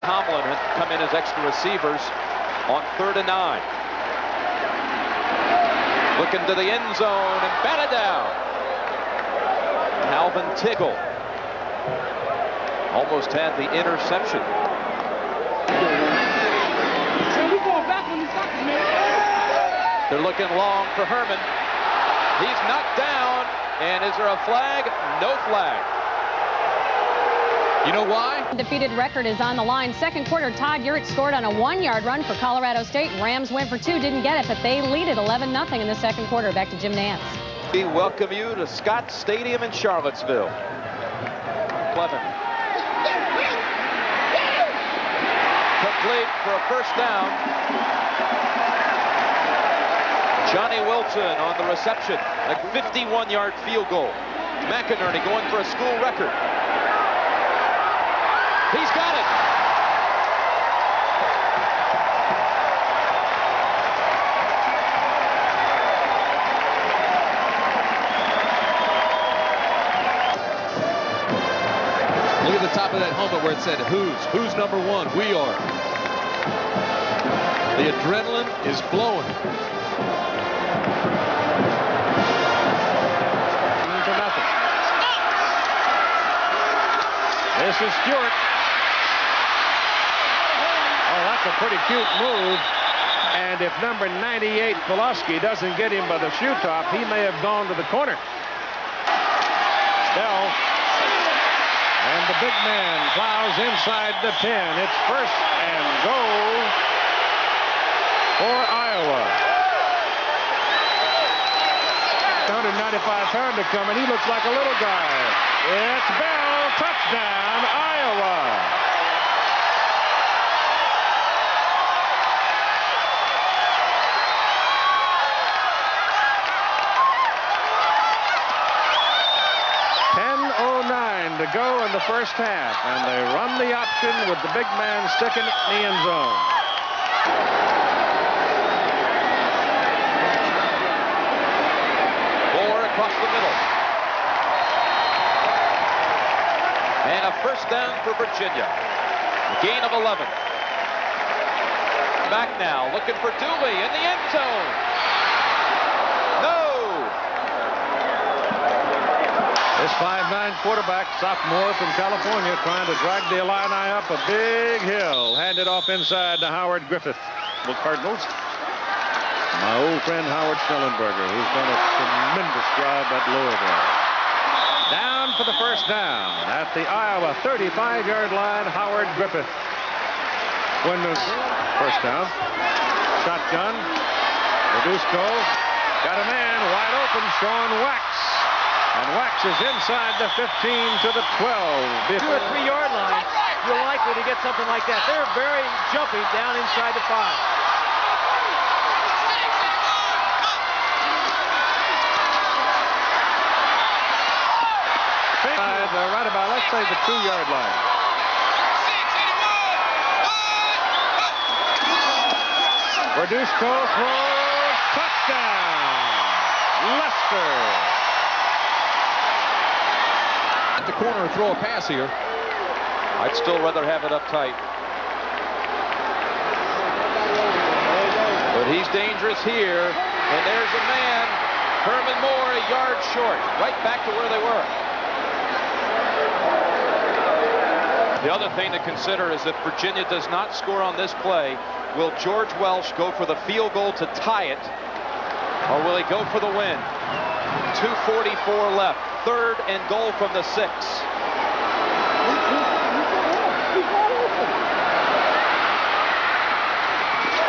Tomlin has come in as extra receivers on 3rd and 9. Looking to the end zone and batted down. Alvin Tiggle almost had the interception. They're looking long for Herman. He's knocked down, and is there a flag? No flag. You know why? Undefeated record is on the line. Second quarter, Todd Urick scored on a 1-yard run for Colorado State. Rams went for 2, didn't get it, but they lead it 11-0 in the second quarter. Back to Jim Nance. We welcome you to Scott Stadium in Charlottesville. Clevin. Complete for a first down. Johnny Wilson on the reception. A 51-yard field goal. McInerney going for a school record. He's got it. Look at the top of that helmet where it said, who's number 1? We are. The adrenaline is flowing. To nothing. This is Stewart. Oh, that's a pretty cute move. And if number 98, Pulaski, doesn't get him by the shoe top, he may have gone to the corner. Bell. And the big man plows inside the 10. It's 1st and goal for Iowa. 195-pounder coming. He looks like a little guy. It's Bell. Touchdown, Iowa. .10:09 to go in the first half, and they run the option with the big man sticking it in the end zone. Across the middle. And a first down for Virginia. A gain of 11. Back now, looking for Dooley in the end zone. No! This 5'9" quarterback, sophomore from California, trying to drag the Illini up a big hill. Handed off inside to Howard Griffith. The Cardinals. My old friend Howard Schnellenberger, who's done a tremendous job at Louisville. Down for the first down at the Iowa 35-yard line, Howard Griffith. When the first down, shotgun, Radusco, got a man wide open, Sean Wax. And Wax is inside the 15 to the 12. 2 or 3 yard line, you're likely to get something like that. They're very jumpy down inside the 5. Right about, let's say, the 2-yard line. Radusco throws, touchdown, Lester. At the corner, throw a pass here. I'd still rather have it up tight. But he's dangerous here. And there's a man, Herman Moore, a yard short, right back to where they were. The other thing to consider is if Virginia does not score on this play, will George Welsh go for the field goal to tie it, or will he go for the win? 2:44 left. 3rd and goal from the 6.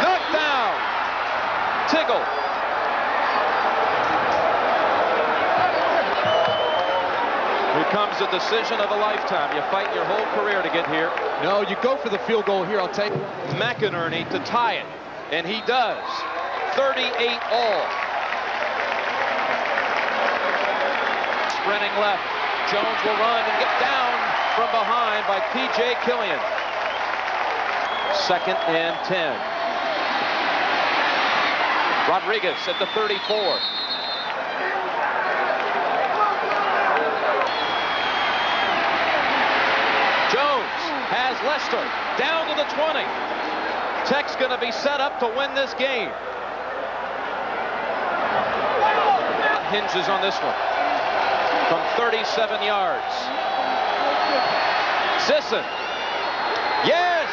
Knocked down. Tiggle. Here comes the decision of a lifetime. You fight your whole career to get here. No, you go for the field goal here. I'll take McInerney to tie it, and he does. 38 all. Sprinting left. Jones will run and get down from behind by P.J. Killian. 2nd and 10. Rodriguez at the 34. Jones has Lester down to the 20. Tech's going to be set up to win this game. Hinges on this one from 37 yards. Sisson. Yes!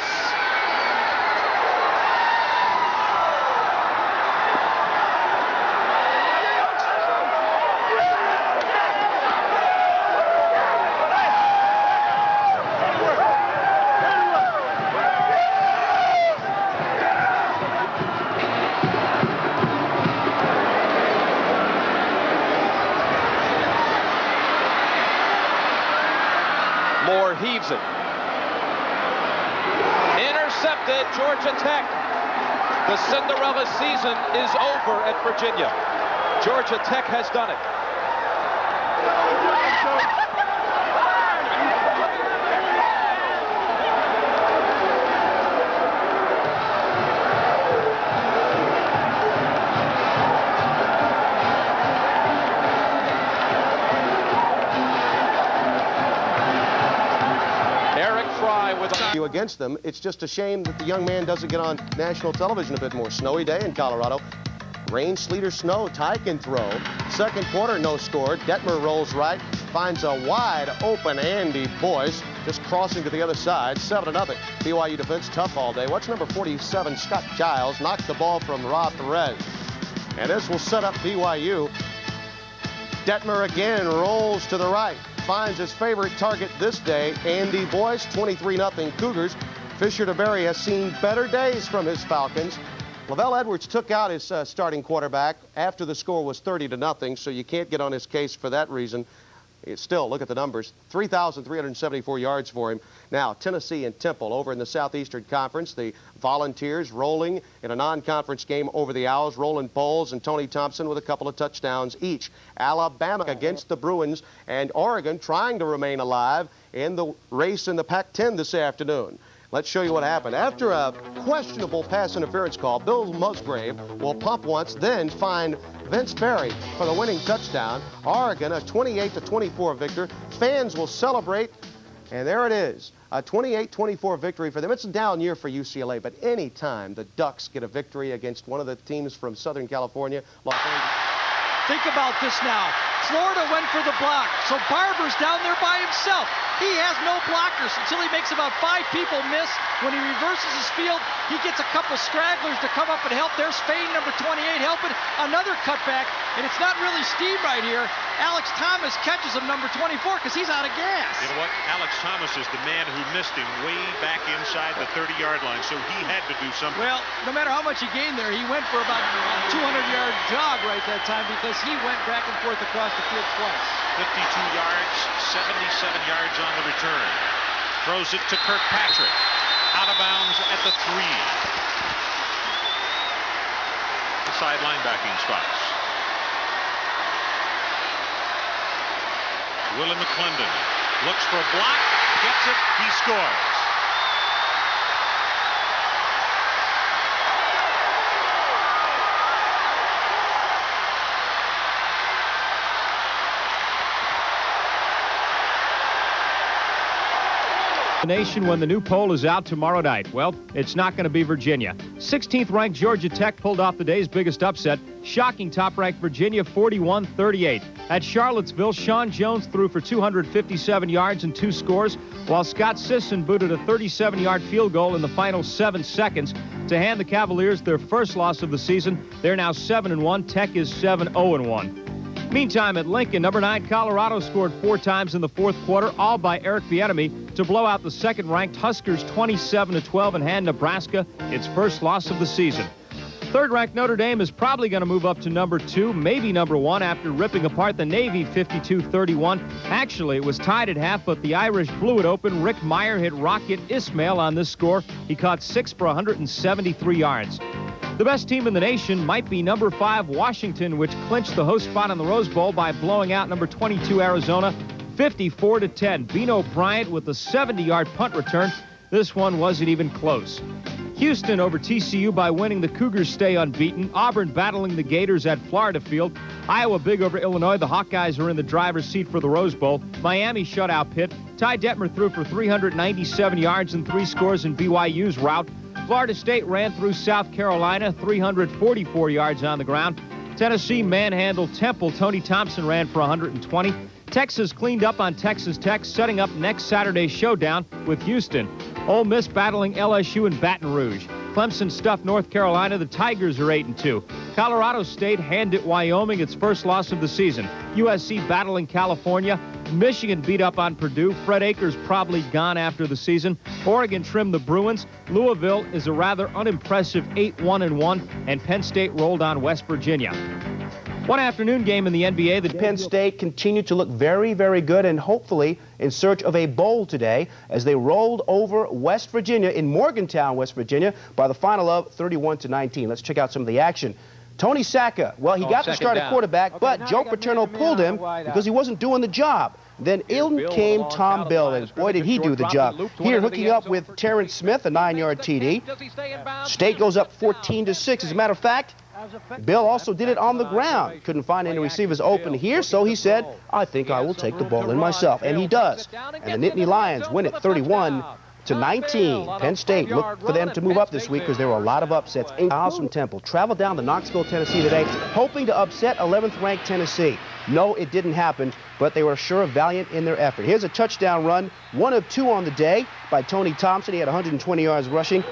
Moore heaves it. Intercepted, Georgia Tech. The Cinderella season is over at Virginia. Georgia Tech has done it. Against them. It's just a shame that the young man doesn't get on national television a bit more. Snowy day in Colorado. Rain, sleet, or snow. Ty can throw. Second quarter, no score. Detmer rolls right, finds a wide open Andy Boyce, just crossing to the other side. 7-0. BYU defense tough all day. Watch number 47, Scott Giles, knock the ball from Rob Perez. And this will set up BYU. Detmer again rolls to the right. Finds his favorite target this day, Andy Boyce, 23-0 Cougars. Fisher DeBerry has seen better days from his Falcons. Lavelle Edwards took out his starting quarterback after the score was 30-0, so you can't get on his case for that reason. Still, look at the numbers, 3,374 yards for him. Now, Tennessee and Temple over in the Southeastern Conference. The Volunteers rolling in a non-conference game over the Owls. Roland Poles and Tony Thompson with a couple of touchdowns each. Alabama against the Bruins, and Oregon trying to remain alive in the race in the Pac-10 this afternoon. Let's show you what happened. After a questionable pass interference call, Bill Musgrave will pump once, then find Vince Ferry for the winning touchdown. Oregon, a 28-24 victor. Fans will celebrate, and there it is, a 28-24 victory for them. It's a down year for UCLA, but any time the Ducks get a victory against one of the teams from Southern California, Los Angeles. Think about this now. Florida went for the block, so Barber's down there by himself. He has no blockers until he makes about 5 people miss. When he reverses his field, he gets a couple stragglers to come up and help. There's Fain, number 28, helping. Another cutback, and it's not really steam right here. Alex Thomas catches him, number 24, because he's out of gas. You know what? Alex Thomas is the man who missed him way back inside the 30-yard line, so he had to do something. Well, no matter how much he gained there, he went for about a 200-yard jog right that time because he went back and forth across the field twice. 52 yards, 77 yards on the return. Throws it to Kirkpatrick. Out of bounds at the 3. The side linebacking spots. Willie McClendon looks for a block, gets it, he scores. Nation when the new poll is out tomorrow night. Well, it's not going to be Virginia. 16th ranked Georgia Tech pulled off the day's biggest upset. Shocking top-ranked Virginia 41-38. At Charlottesville, Sean Jones threw for 257 yards and 2 scores, while Scott Sisson booted a 37-yard field goal in the final 7 seconds to hand the Cavaliers their first loss of the season. They're now 7-1. Tech is 7-0-1. Meantime, at Lincoln, number 9 Colorado scored 4 times in the fourth quarter, all by Eric Bieniemy, to blow out the second-ranked Huskers 27-12 and hand Nebraska its first loss of the season. Third-ranked Notre Dame is probably going to move up to number 2, maybe number 1, after ripping apart the Navy 52-31. Actually, it was tied at half, but the Irish blew it open. Rick Meyer hit Rocket Ismail on this score. He caught 6 for 173 yards. The best team in the nation might be number 5 Washington, which clinched the host spot in the Rose Bowl by blowing out number 22 Arizona 54-10. Bino Bryant with a 70-yard punt return. This one wasn't even close. Houston over TCU by winning. The Cougars stay unbeaten. Auburn battling the Gators at Florida Field. Iowa big over Illinois. The Hawkeyes are in the driver's seat for the Rose Bowl. Miami shut out Pitt. Ty Detmer threw for 397 yards and 3 scores in BYU's rout. Florida State ran through South Carolina, 344 yards on the ground. Tennessee manhandled Temple. Tony Thompson ran for 120. Texas cleaned up on Texas Tech, setting up next Saturday's showdown with Houston. Ole Miss battling LSU in Baton Rouge. Clemson stuffed North Carolina. The Tigers are 8-2. Colorado State handed Wyoming its first loss of the season. USC battling California. Michigan beat up on Purdue. Fred Akers probably gone after the season. Oregon trimmed the Bruins. Louisville is a rather unimpressive 8-1-1, and Penn State rolled on West Virginia. One afternoon game in the NBA. The Penn State continued to look very, very good and hopefully in search of a bowl today as they rolled over West Virginia in Morgantown, West Virginia by the final of 31-19. Let's check out some of the action. Tony Sacca, well, he got to start at quarterback, but Joe Paterno pulled him because he wasn't doing the job. Then in came Tom Bill, and boy, did he do the job. Here, hooking up with Terrence Smith, a 9-yard TD. State goes up 14-6. As a matter of fact, Bill also did it on the ground. Couldn't find any receivers open here, so he said, I think I will take the ball in myself. And he does. And the Nittany Lions win it 31-19. Penn State looked for them to move up this week because there were a lot of upsets. 8 miles from Temple. Traveled down to Knoxville, Tennessee today, hoping to upset 11th-ranked Tennessee. No, it didn't happen, but they were sure valiant in their effort. Here's a touchdown run, 1 of 2 on the day by Tony Thompson. He had 120 yards rushing.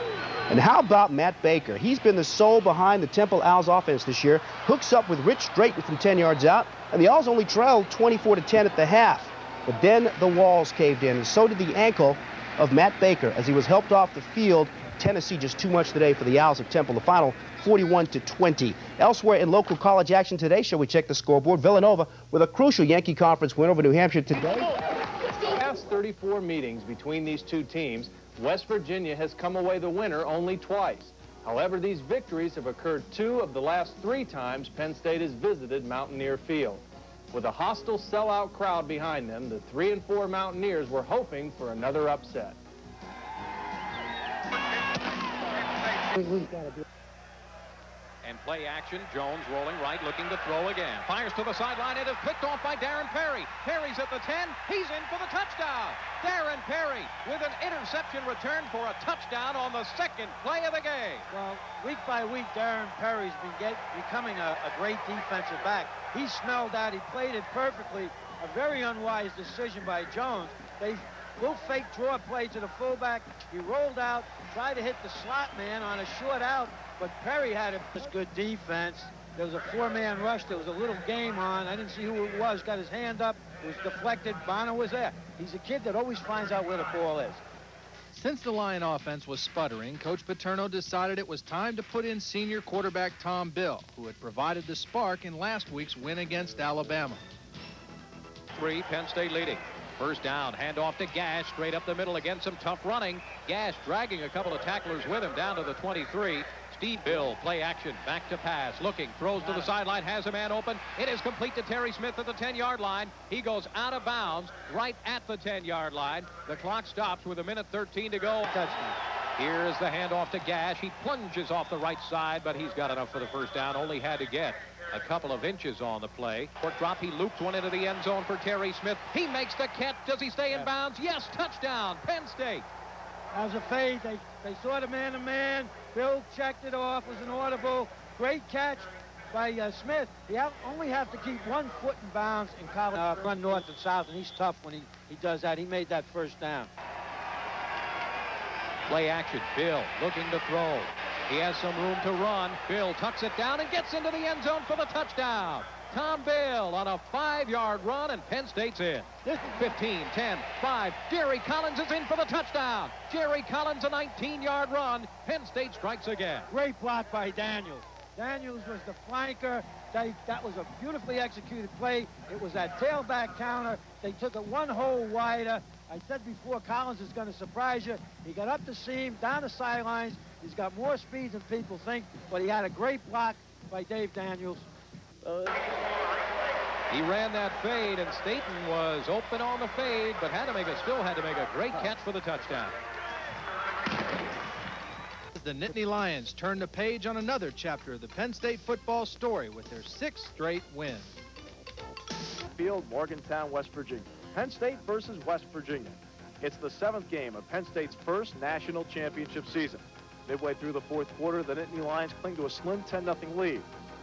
And how about Matt Baker? He's been the soul behind the Temple Owls offense this year. Hooks up with Rich Drayton from 10 yards out, and the Owls only trailed 24-10 at the half. But then the walls caved in, and so did the ankle of Matt Baker as he was helped off the field. Tennessee just too much today for the Owls of Temple. The final 41-20. Elsewhere in local college action today, shall we check the scoreboard? Villanova with a crucial Yankee Conference win over New Hampshire today. The last 34 meetings between these two teams, West Virginia has come away the winner only twice. However, these victories have occurred 2 of the last 3 times Penn State has visited Mountaineer Field. With a hostile sellout crowd behind them, the 3 and 4 Mountaineers were hoping for another upset. And play action, Jones rolling right, looking to throw again. Fires to the sideline, it is picked off by Darren Perry. Perry's at the 10, he's in for the touchdown. Darren Perry with an interception return for a touchdown on the second play of the game. Well, week by week, Darren Perry's been becoming a great defensive back. He smelled that, he played it perfectly. A very unwise decision by Jones. They little fake draw play to the fullback. He rolled out, tried to hit the slot man on a short out, but Perry had a good defense. There was a 4-man rush. There was a little game on. I didn't see who it was. Got his hand up. It was deflected. Bonner was there. He's a kid that always finds out where the ball is. Since the Lion offense was sputtering, Coach Paterno decided it was time to put in senior quarterback Tom Bill, who had provided the spark in last week's win against Alabama. 3, Penn State leading. First down, handoff to Gash, straight up the middle again, some tough running. Gash dragging a couple of tacklers with him down to the 23. Steve Bill, play action, back to pass, looking, throws to the sideline, has a man open. It is complete to Terry Smith at the 10-yard line. He goes out of bounds right at the 10-yard line. The clock stops with 1:13 to go. Touchdown. Here's the handoff to Gash. He plunges off the right side, but he's got enough for the first down. Only had to get a couple of inches on the play. Short drop, he loops one into the end zone for Terry Smith. He makes the catch. Does he stay in bounds? Yes, touchdown, Penn State. That was a fade. They saw the man-to-man. Bill checked it off. Was an audible. Great catch by Smith. He only have to keep 1 foot in bounds in college. Run north and south, and he's tough when he does that. He made that first down. Play action, Bill looking to throw. He has some room to run. Bill tucks it down and gets into the end zone for the touchdown. Tom Bill on a 5-yard run, and Penn State's in. 15, 10, 5. Jerry Collins is in for the touchdown. Jerry Collins, a 19-yard run. Penn State strikes again. Great block by Daniels. Daniels was the flanker. That was a beautifully executed play. It was that tailback counter. They took it 1 hole wider. I said before, Collins is going to surprise you. He got up the seam, down the sidelines. He's got more speed than people think, but he had a great block by Dave Daniels. He ran that fade, and Staten was open on the fade, but still had to make a great catch for the touchdown. the Nittany Lions turn the page on another chapter of the Penn State football story with their 6th straight win. Field, Morgantown, West Virginia. Penn State versus West Virginia. It's the 7th game of Penn State's first national championship season. Midway through the 4th quarter, the Nittany Lions cling to a slim 10-0 lead.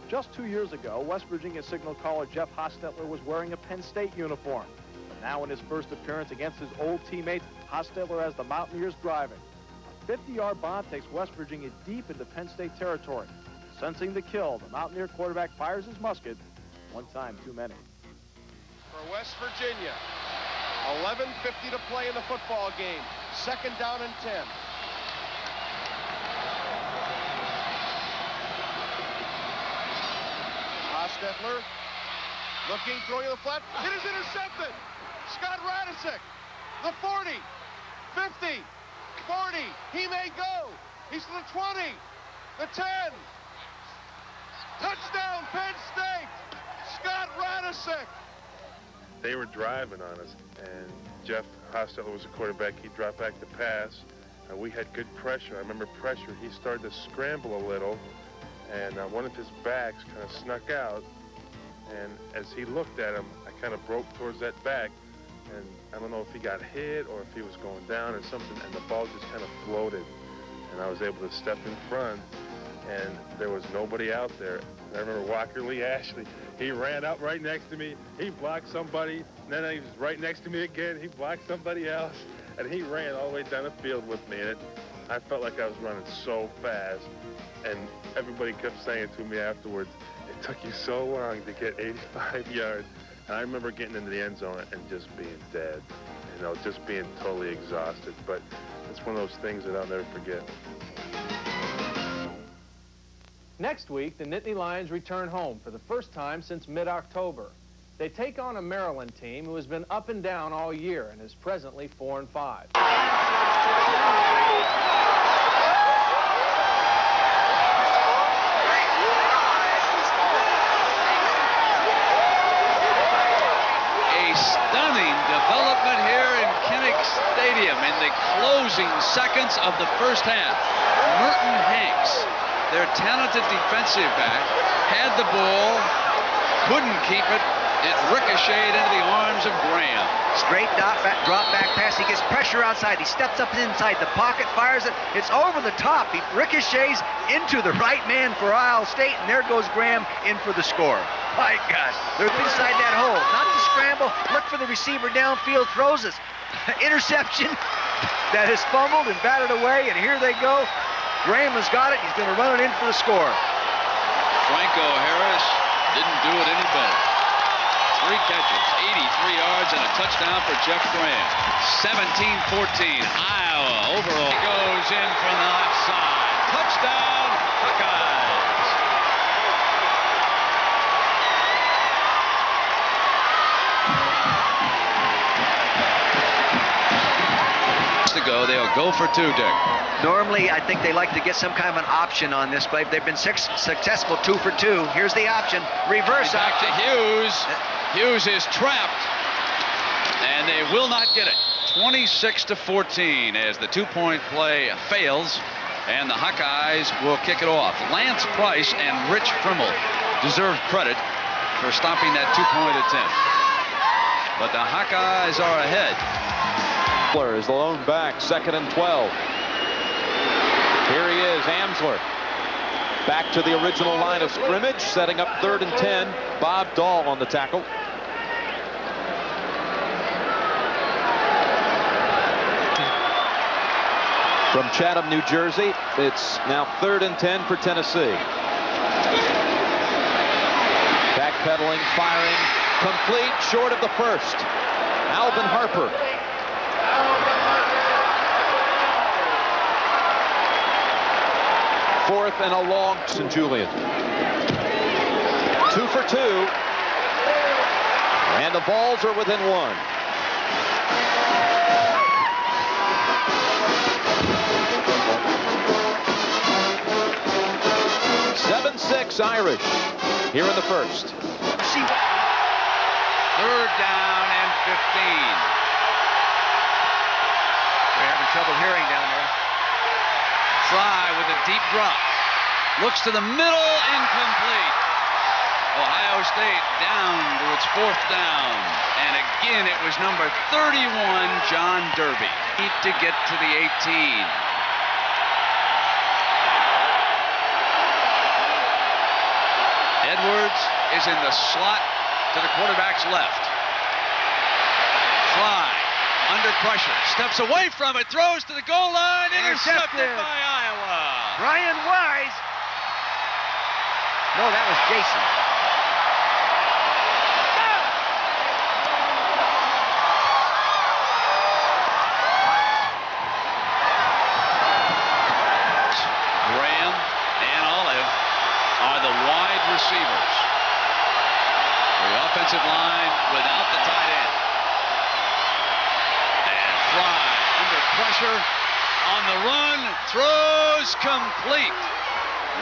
Just 2 years ago, West Virginia signal caller Jeff Hostetler was wearing a Penn State uniform. But now in his first appearance against his old teammates, Hostetler has the Mountaineers driving. A 50-yard bomb takes West Virginia deep into Penn State territory. Sensing the kill, the Mountaineer quarterback fires his musket. One time too many. For West Virginia, 11:50 to play in the football game. 2nd down and 10. Hostetler looking, throwing the flat. It is intercepted. Scott Radisek, the 40, 50, 40. He may go. He's to the 20, the 10. Touchdown, Penn State. Scott Radisek. They were driving on us, and Jeff Hostetler was the quarterback. He dropped back to pass. We had good pressure. I remember pressure. He started to scramble a little, and one of his backs kind of snuck out. And as he looked at him, I kind of broke towards that back, and I don't know if he got hit or if he was going down or something, and the ball just kind of floated. And I was able to step in front, and there was nobody out there. And I remember Walker Lee Ashley. He ran up right next to me. He blocked somebody. And then he was right next to me again. He blocked somebody else. And he ran all the way down the field with me. And I felt like I was running so fast. And everybody kept saying to me afterwards, it took you so long to get 85 yards. And I remember getting into the end zone and just being dead. You know, just being totally exhausted. But it's one of those things that I'll never forget. Next week, the Nittany Lions return home for the first time since mid-October. They take on a Maryland team who has been up and down all year and is presently 4-5. A stunning development here in Kinnick Stadium in the closing seconds of the first half. Merton Hanks, their talented defensive back, had the ball, couldn't keep it. It ricocheted into the arms of Graham. Straight drop back pass. He gets pressure outside. He steps up inside the pocket, fires it. It's over the top. He ricochets into the right man for Iowa State, and there goes Graham in for the score. My gosh, they're inside that hole. Not to scramble. Look for the receiver downfield. Throws us. Interception that is fumbled and batted away, and here they go. Graham has got it. He's going to run it in for the score. Franco Harris didn't do it any better. 3 catches, 83 yards, and a touchdown for Jeff Graham. 17-14. Iowa overall goes in from the left side. Touchdown, Buckeyes. To go, they'll go for 2, Dick. Normally, I think they like to get some kind of an option on this play. They've been successful 2 for 2. Here's the option. Reverse back to Hughes. Hughes is trapped, and they will not get it. 26-14 as the 2-point play fails, and the Hawkeyes will kick it off. Lance Price and Rich Frimmel deserve credit for stopping that 2-point attempt. But the Hawkeyes are ahead. Is the lone back, 2nd and 12. Here he is, Amsler. Back to the original line of scrimmage, setting up 3rd and 10. Bob Dahl on the tackle. From Chatham, New Jersey, it's now 3rd and 10 for Tennessee. Backpedaling, firing, complete, short of the first. Alvin Harper. Fourth and a long, St. Julian. 2 for 2. And the balls are within 1. Irish here in the first. 3rd down and 15. They're having trouble hearing down there. Fry with the deep drop. Looks to the middle, incomplete. Ohio State down to its 4th down. And again, it was number 31, John Derby. Need to get to the 18. Edwards is in the slot to the quarterback's left. Fly, under pressure, steps away from it, throws to the goal line, intercepted by Iowa. Brian Wise. No, that was Jason. Graham and Olive are the wide receivers. The offensive line without the tight end. And Fry under pressure on the run, throws complete.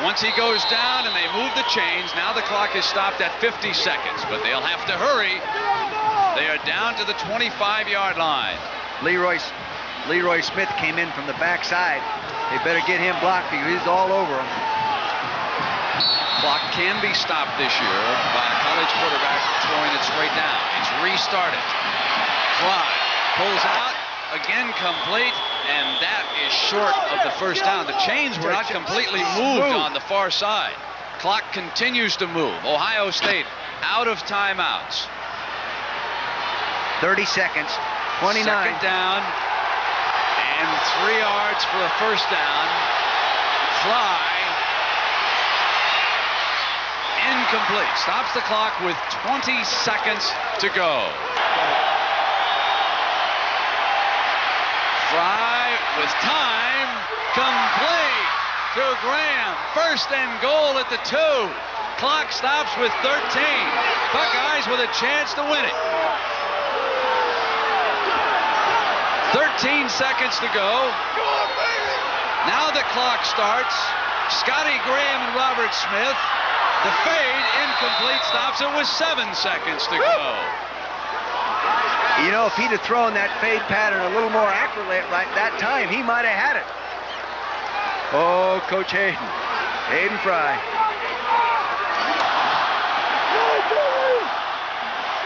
Once he goes down and they move the chains, now the clock is stopped at 50 seconds, but they'll have to hurry. They are down to the 25-yard line. Leroy Smith came in from the backside. They better get him blocked because he's all over him. Clock can be stopped this year by a college quarterback throwing it straight down. It's restarted. Fry pulls out, again complete, and that is short of the first down. The chains were not completely moved on the far side. Clock continues to move. Ohio State out of timeouts. 30 seconds, 29. Second down, and 3 yards for a first down. Fly. Incomplete. Stops the clock with 20 seconds to go. Fry with time. Complete to Graham. First and goal at the 2. Clock stops with 13. Buckeyes with a chance to win it. 13 seconds to go. Now the clock starts. Scotty Graham and Robert Smith. The fade, incomplete, stops it with 7 seconds to go. You know, if he'd have thrown that fade pattern a little more accurately right that time, he might have had it. Oh, Coach Hayden Fry.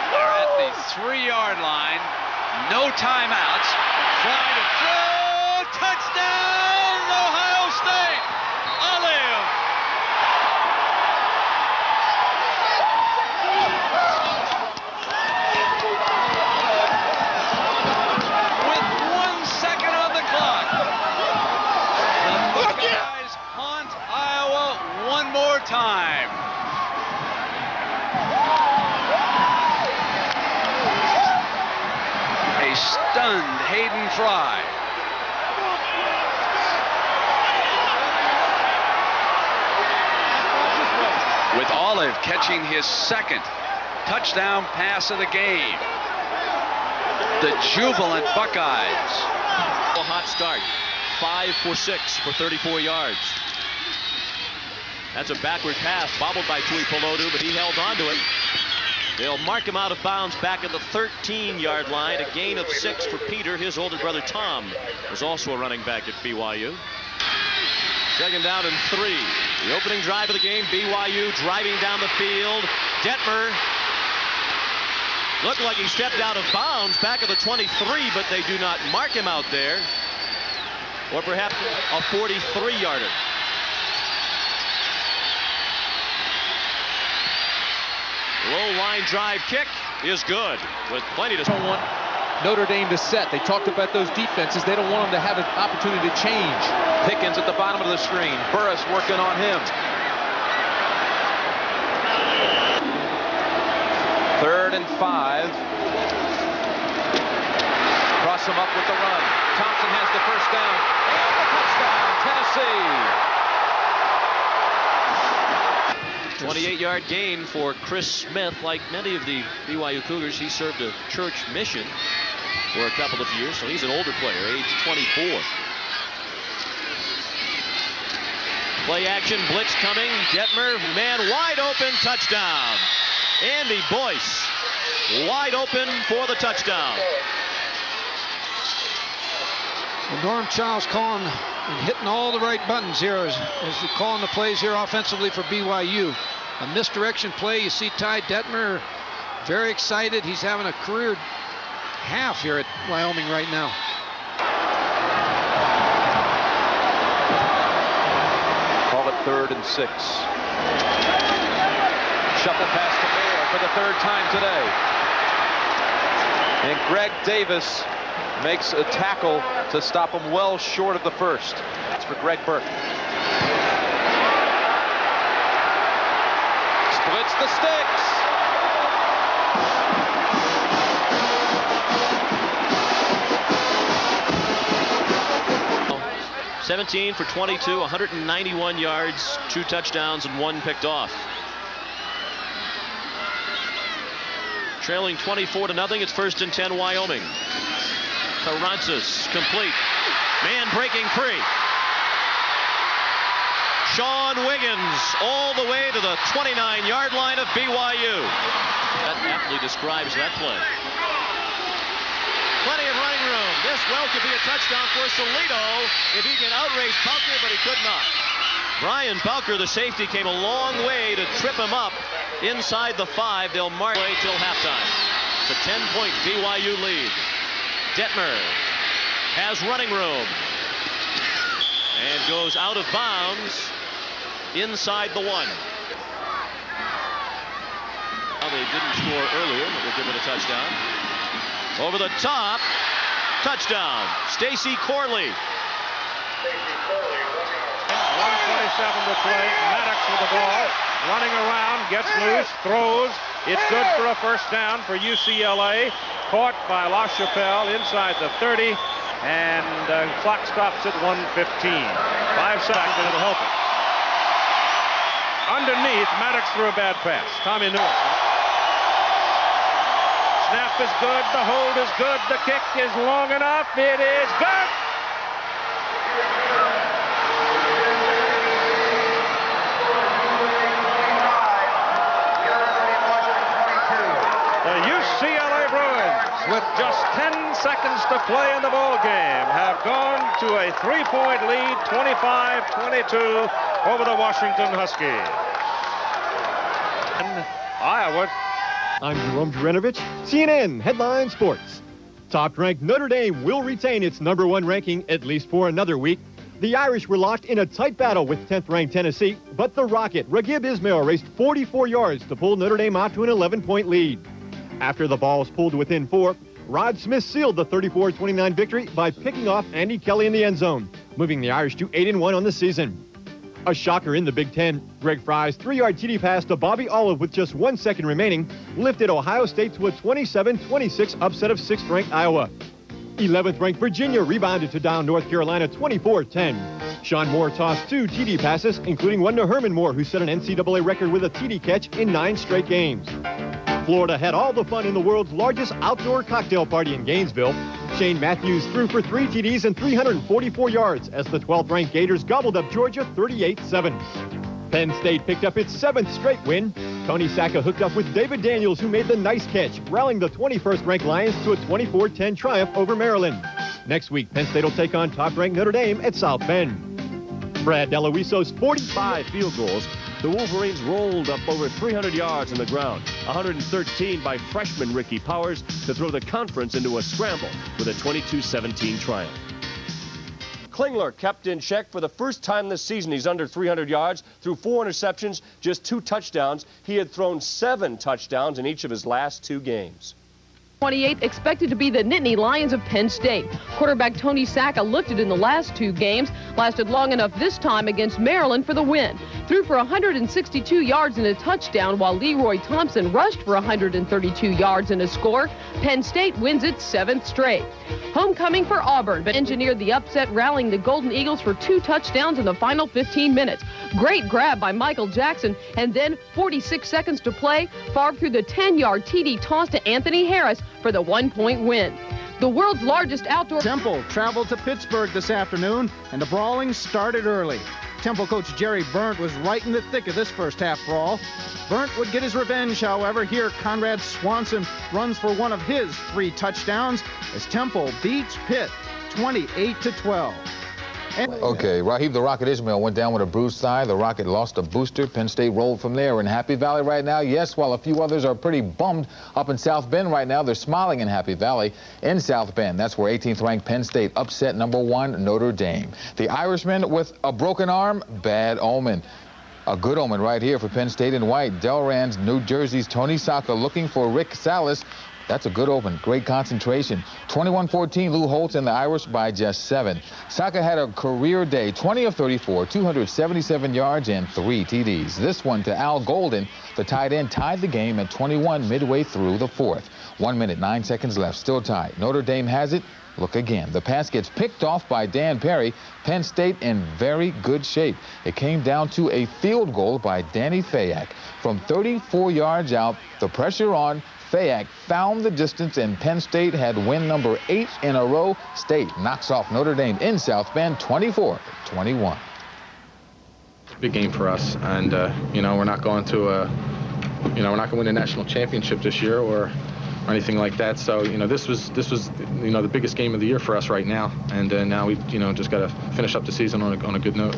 They're at the 3-yard line. No timeouts. Fly to throw. Touchdown, Ohio State. Olive. With 1 second on the clock. The Buckeyes haunt Iowa one more time. A stunned Hayden Fry. With Olive catching his second touchdown pass of the game. The jubilant Buckeyes. A hot start. 5 for 6 for 34 yards. That's a backward pass, bobbled by Tuipulotu, but he held on to it. They'll mark him out of bounds back at the 13-yard line. A gain of 6 for Peter. His older brother Tom was also a running back at BYU. Second down and 3. The opening drive of the game, BYU driving down the field. Detmer looked like he stepped out of bounds back at the 23, but they do not mark him out there. Or perhaps a 43-yarder. Low line drive kick is good with plenty to. Don't want Notre Dame to set. They talked about those defenses. They don't want them to have an opportunity to change. Pickens at the bottom of the screen. Burris working on him. 3rd and 5. Cross him up with the run. Thompson has the first down. And the touchdown, Tennessee. 28-yard gain for Chris Smith. Like many of the BYU Cougars, he served a church mission for a couple of years, so he's an older player, age 24. Play action, blitz coming. Detmer, man wide open, touchdown. Andy Boyce, wide open for the touchdown. So Norm Childs calling and hitting all the right buttons here as they're calling the plays here offensively for BYU. A misdirection play. You see Ty Detmer very excited. He's having a career half here at Wyoming right now. Call it 3rd and 6. Shuffle pass to Moore for the 3rd time today. And Greg Davis makes a tackle to stop him well short of the first. That's for Greg Burke. Splits the sticks. $17 for 22, 191 yards, 2 touchdowns, and 1 picked off. Trailing 24-0, it's 1st and 10 Wyoming. Carranzas complete. Man breaking free. Sean Wiggins all the way to the 29-yard line of BYU. That aptly describes that play. Plenty of running room. This well could be a touchdown for Solito if he can outrace Bowker, but he could not. Brian Bowker, the safety, came a long way to trip him up inside the 5. They'll mark away till halftime. It's a 10-point BYU lead. Detmer has running room and goes out of bounds inside the 1. Well, they didn't score earlier, but we'll give it a touchdown. Over the top, touchdown, Stacy Corley. 1:27 to play. Maddox with the ball, running around, gets loose, throws. It's good for a 1st down for UCLA. Caught by LaChapelle inside the 30, and clock stops at 1:15. 5 seconds, and it'll help it. Underneath, Maddox threw a bad pass. Tommy Newell. Snap is good, the hold is good, the kick is long enough, it is good! The UCLA Bruins, with just 10 seconds to play in the ball game, have gone to a 3-point lead, 25-22 over the Washington Huskies. And Iowa. I'm Jerome Jurinovich, CNN Headline Sports. Top-ranked Notre Dame will retain its #1 ranking at least for another week. The Irish were locked in a tight battle with 10th-ranked Tennessee, but the Rocket, Raghib Ismail, raced 44 yards to pull Notre Dame out to an 11-point lead. After the ball was pulled within 4, Rod Smith sealed the 34-29 victory by picking off Andy Kelly in the end zone, moving the Irish to 8-1 on the season. A shocker in the Big Ten, Greg Fry's 3-yard TD pass to Bobby Olive with just 1 second remaining lifted Ohio State to a 27-26 upset of 6th-ranked Iowa. 11th-ranked Virginia rebounded to down North Carolina 24-10. Sean Moore tossed 2 TD passes, including one to Herman Moore, who set an NCAA record with a TD catch in 9 straight games. Florida had all the fun in the world's largest outdoor cocktail party in Gainesville. Shane Matthews threw for 3 TDs and 344 yards as the 12th-ranked Gators gobbled up Georgia 38-7. Penn State picked up its 7th straight win. Tony Sacca hooked up with David Daniels, who made the nice catch, rallying the 21st-ranked Lions to a 24-10 triumph over Maryland. Next week, Penn State will take on top-ranked Notre Dame at South Bend. Brad DeLuiso's 45 field goals. The Wolverines rolled up over 300 yards on the ground. 113 by freshman Ricky Powers to throw the conference into a scramble with a 22-17 triumph. Klingler kept in check for the first time this season. He's under 300 yards, threw 4 interceptions, just 2 touchdowns. He had thrown 7 touchdowns in each of his last 2 games. 28 expected to be the Nittany Lions of Penn State. Quarterback Tony Sacca lifted in the last 2 games, lasted long enough this time against Maryland for the win. Threw for 162 yards and a touchdown, while Leroy Thompson rushed for 132 yards and a score. Penn State wins its 7th straight. Homecoming for Auburn, but engineered the upset, rallying the Golden Eagles for 2 touchdowns in the final 15 minutes. Great grab by Michael Jackson, and then 46 seconds to play, Favre threw the 10-yard TD toss to Anthony Harris for the 1-point win. The world's largest outdoor... Temple traveled to Pittsburgh this afternoon, and the brawling started early. Temple coach Jerry Burnt was right in the thick of this first-half brawl. Burnt would get his revenge, however. Here, Conrad Swanson runs for one of his 3 touchdowns as Temple beats Pitt 28-12. Okay, Raheem the Rocket Ismail went down with a bruised thigh. The Rocket lost a booster. Penn State rolled from there. In Happy Valley right now, yes, while a few others are pretty bummed up in South Bend right now, they're smiling in Happy Valley. In South Bend, that's where 18th-ranked Penn State upset #1 Notre Dame. The Irishman with a broken arm, bad omen. A good omen right here for Penn State in white. Delran's New Jersey's Tony Saka looking for Rick Salas. That's a good open. Great concentration. 21-14, Lou Holtz and the Irish by just 7. Saka had a career day, 20 of 34, 277 yards and 3 TDs. This one to Al Golden, the tight end, tied the game at 21 midway through the 4th. 1 minute, 9 seconds left, still tied. Notre Dame has it. Look again. The pass gets picked off by Dan Perry. Penn State in very good shape. It came down to a field goal by Danny Fayak. From 34 yards out, the pressure on. Fayak found the distance, and Penn State had win number 8 in a row. State knocks off Notre Dame in South Bend 24-21. Big game for us, and you know, we're not going to we're not going to win a national championship this year or anything like that. So, you know, this was you know, the biggest game of the year for us right now, and now we, you know, just got to finish up the season on a good note.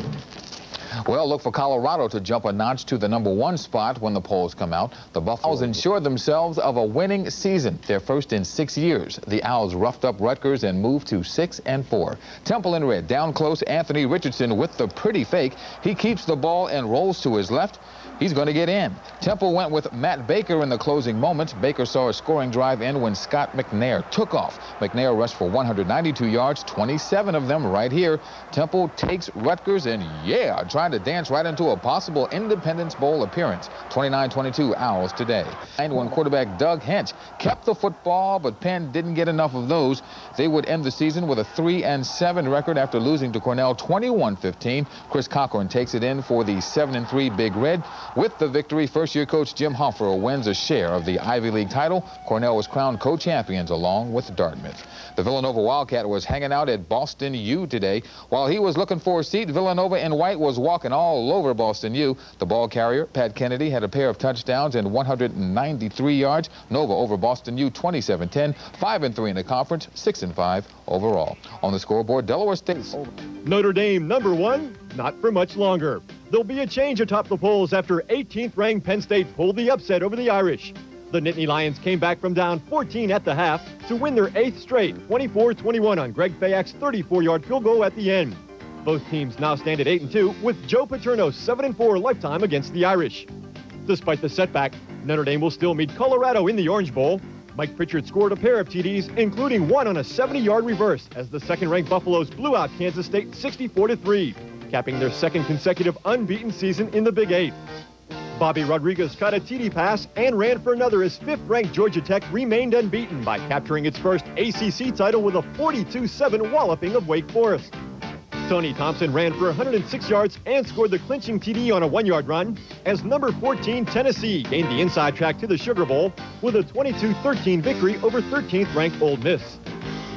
Well, look for Colorado to jump a notch to the #1 spot when the polls come out. The Buffaloes ensured themselves of a winning season, their first in 6 years. The Owls roughed up Rutgers and moved to 6-4. Temple in red, down close, Anthony Richardson with the pretty fake. He keeps the ball and rolls to his left. He's going to get in. Temple went with Matt Baker in the closing moments. Baker saw a scoring drive end when Scott McNair took off. McNair rushed for 192 yards, 27 of them right here. Temple takes Rutgers and, yeah, trying to dance right into a possible Independence Bowl appearance. 29-22 Owls today. And when quarterback Doug Hench kept the football, but Penn didn't get enough of those. They would end the season with a 3-7 record after losing to Cornell 21-15. Chris Cochran takes it in for the 7-3 Big Red. With the victory, first-year coach Jim Humphreys wins a share of the Ivy League title. Cornell was crowned co-champions along with Dartmouth. The Villanova Wildcat was hanging out at Boston U today. While he was looking for a seat, Villanova in white was walking all over Boston U. The ball carrier, Pat Kennedy, had a pair of touchdowns and 193 yards. Nova over Boston U 27-10, 5-3 in the conference, 6-5 overall. On the scoreboard, Delaware State. Notre Dame #1, not for much longer. There'll be a change atop the polls after 18th-ranked Penn State pulled the upset over the Irish. The Nittany Lions came back from down 14 at the half to win their 8th straight, 24-21 on Greg Fayak's 34-yard field goal at the end. Both teams now stand at 8-2 with Joe Paterno's 7-4 lifetime against the Irish. Despite the setback, Notre Dame will still meet Colorado in the Orange Bowl. Mike Pritchard scored a pair of TDs, including one on a 70-yard reverse as the second-ranked Buffaloes blew out Kansas State 64-3, capping their second consecutive unbeaten season in the Big 8. Bobby Rodriguez caught a TD pass and ran for another as 5th-ranked Georgia Tech remained unbeaten by capturing its first ACC title with a 42-7 walloping of Wake Forest. Tony Thompson ran for 106 yards and scored the clinching TD on a 1-yard run as number 14 Tennessee gained the inside track to the Sugar Bowl with a 22-13 victory over 13th-ranked Ole Miss.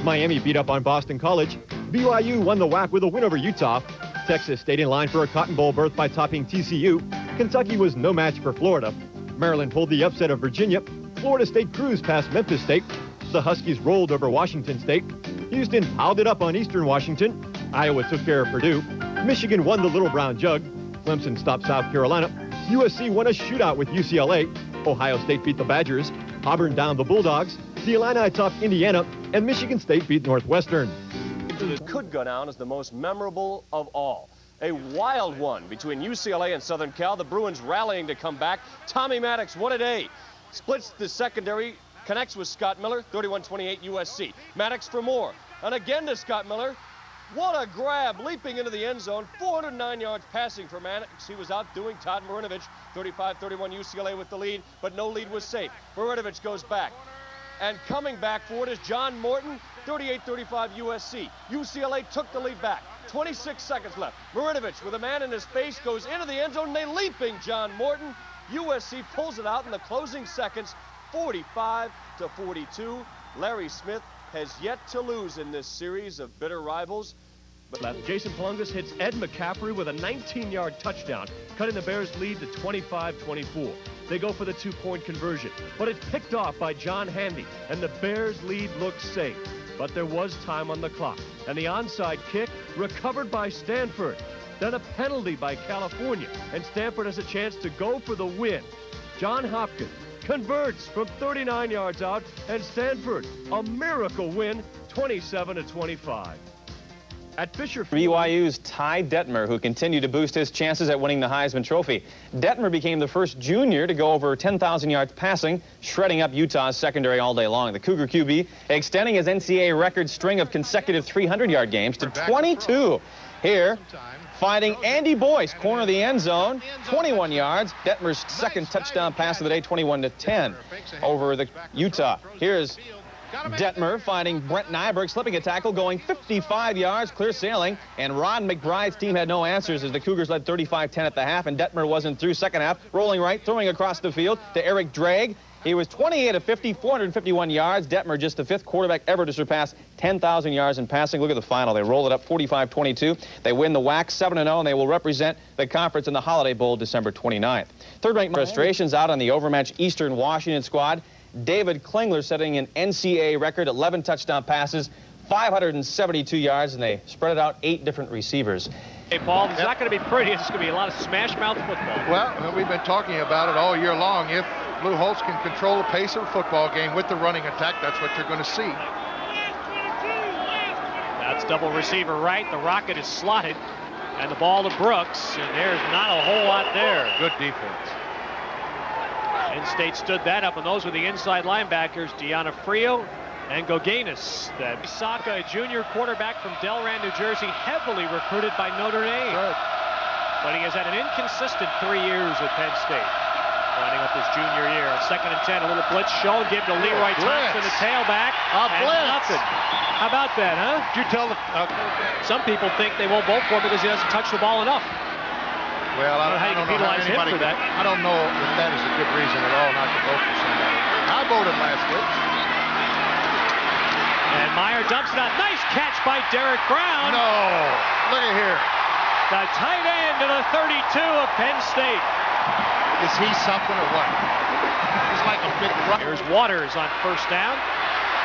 Miami beat up on Boston College. BYU won the WAC with a win over Utah. Texas stayed in line for a Cotton Bowl berth by topping TCU. Kentucky was no match for Florida. Maryland pulled the upset of Virginia. Florida State cruised past Memphis State. The Huskies rolled over Washington State. Houston piled it up on Eastern Washington. Iowa took care of Purdue. Michigan won the Little Brown Jug. Clemson stopped South Carolina. USC won a shootout with UCLA. Ohio State beat the Badgers. Auburn downed the Bulldogs. The Illini topped Indiana. And Michigan State beat Northwestern. That could go down as the most memorable of all. A wild one between UCLA and Southern Cal. The Bruins rallying to come back. Tommy Maddox, what a day. Splits the secondary, connects with Scott Miller, 31-28 USC. Maddox for more. And again to Scott Miller. What a grab, leaping into the end zone. 409 yards passing for Maddox. He was outdoing Todd Marinovich, 35-31 UCLA with the lead, but no lead was safe. Marinovich goes back. And coming back for it is John Morton, 38-35 USC. UCLA took the lead back. 26 seconds left. Marinovich with a man in his face goes into the end zone. And they leaping John Morton. USC pulls it out in the closing seconds, 45-42. Larry Smith has yet to lose in this series of bitter rivals. Left. Jason Palungas hits Ed McCaffrey with a 19-yard touchdown, cutting the Bears' lead to 25-24. They go for the 2-point conversion, but it's picked off by John Handy, and the Bears' lead looks safe. but there was time on the clock, and the onside kick recovered by Stanford. Then a penalty by California, and Stanford has a chance to go for the win. John Hopkins converts from 39 yards out, and Stanford, a miracle win, 27-25. At Fisher BYU's Ty Detmer, who continued to boost his chances at winning the Heisman Trophy. Detmer became the first junior to go over 10,000 yards passing, shredding up Utah's secondary all day long. The Cougar QB extending his NCAA record string of consecutive 300-yard games to 22. Here, finding Andy Boyce, corner of the end zone, 21 yards. Detmer's second touchdown pass of the day, 21-10 over the Utah. Here's Detmer finding Brent Nyberg, slipping a tackle, going 55 yards, clear sailing, and Ron McBride's team had no answers as the Cougars led 35-10 at the half, and Detmer wasn't through second half, rolling right, throwing across the field to Eric Drake. He was 28 of 50, 451 yards. Detmer, just the 5th quarterback ever to surpass 10,000 yards in passing. Look at the final. They rolled it up 45-22. They win the WAC 7-0, and they will represent the conference in the Holiday Bowl December 29th. Third-ranked frustrations out on the overmatched Eastern Washington squad. David Klingler setting an NCAA record, 11 touchdown passes, 572 yards, and they spread it out 8 different receivers. Hey, Paul, it's not going to be pretty. It's going to be a lot of smash-mouth football. Well, we've been talking about it all year long. If Blue Holtz can control the pace of a football game with the running attack, that's what you're going to see. That's double receiver right. The rocket is slotted, and the ball to Brooks, and there's not a whole lot there. Good defense. Penn State stood that up, and those were the inside linebackers, Deanna Frio and Goganis. Saka, a junior quarterback from Delran, New Jersey, heavily recruited by Notre Dame. Good. But he has had an inconsistent 3 years at Penn State. Winding up his junior year. On 2nd and 10, a little blitz show, give to Leroy Thompson, the tailback. Nothing. How about that, huh? Did you tell the... Some people think they won't vote for him because he doesn't touch the ball enough. Well, I don't know how anybody for that. I don't know if that is a good reason at all not to vote for somebody. I voted last week. And Meyer dumps it out. Nice catch by Derek Brown. No. Look at here. The tight end of the 32 of Penn State. Is he something or what? He's like a big rock. Here's Waters on 1st down.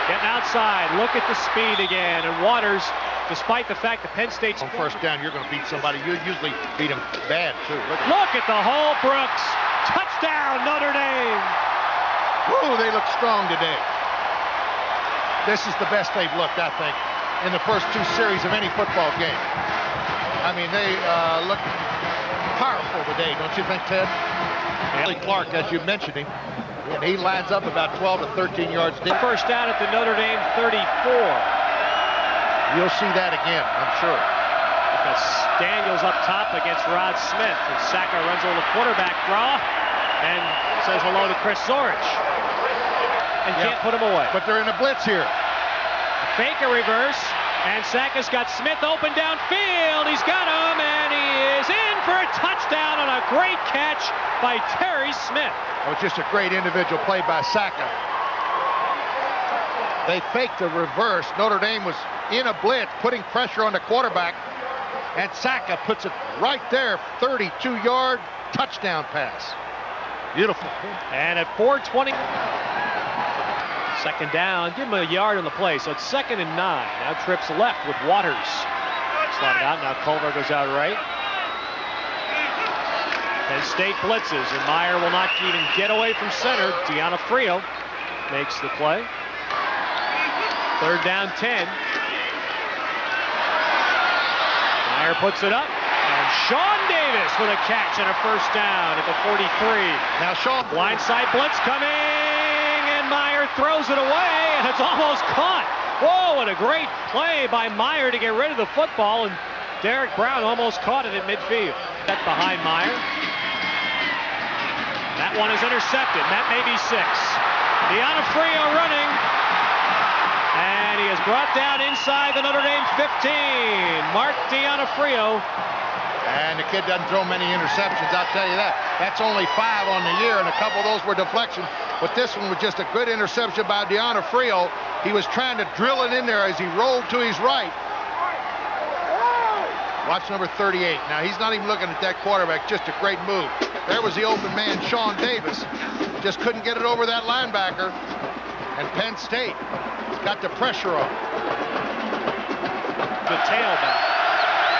Getting outside. Look at the speed again. And Waters, despite the fact that Penn State's on 1st down, you're going to beat somebody. You usually beat them bad, too. Look at the hole, Brooks. Touchdown, Notre Dame. Woo, they look strong today. This is the best they've looked, I think, in the first 2 series of any football game. I mean, they look powerful today, don't you think, Ted? Billy Clark, as you mentioned him, and he lines up about 12 to 13 yards deep. 1st down at the Notre Dame 34. You'll see that again, I'm sure. Because Daniels up top against Rod Smith. And Saka runs a little quarterback draw and says hello to Chris Zorich. And can't put him away. But they're in a blitz here. Fake a reverse. And Saka's got Smith open downfield. He's got him, and he is in for a touchdown on a great catch by Terry Smith. It was just a great individual play by Saka. They faked a reverse. Notre Dame was in a blitz, putting pressure on the quarterback, and Saka puts it right there, 32-yard touchdown pass. Beautiful. And at 4:20, 2nd down, give him a yard on the play, so it's 2nd and 9. Now trips left with Waters. Slotted out, now Culver goes out right. Penn State blitzes, and Meyer will not even get away from center. Deanna Frio makes the play. 3rd down, 10. Meyer puts it up, and Sean Davis with a catch and a 1st down at the 43. Now Sean. Blindside blitz coming, and Meyer throws it away, and it's almost caught. Whoa, what a great play by Meyer to get rid of the football, and Derek Brown almost caught it at midfield. That's behind Meyer. That one is intercepted. That may be 6. Deanna Frio running. And he is brought down inside the Notre Dame 15. Mark Deanna Frio. And the kid doesn't throw many interceptions, I'll tell you that. That's only 5 on the year, and a couple of those were deflections. But this one was just a good interception by Deanna Frio. He was trying to drill it in there as he rolled to his right. Watch number 38. Now, he's not even looking at that quarterback. Just a great move. There was the open man, Sean Davis. Just couldn't get it over that linebacker. And Penn State got the pressure on. the tailback.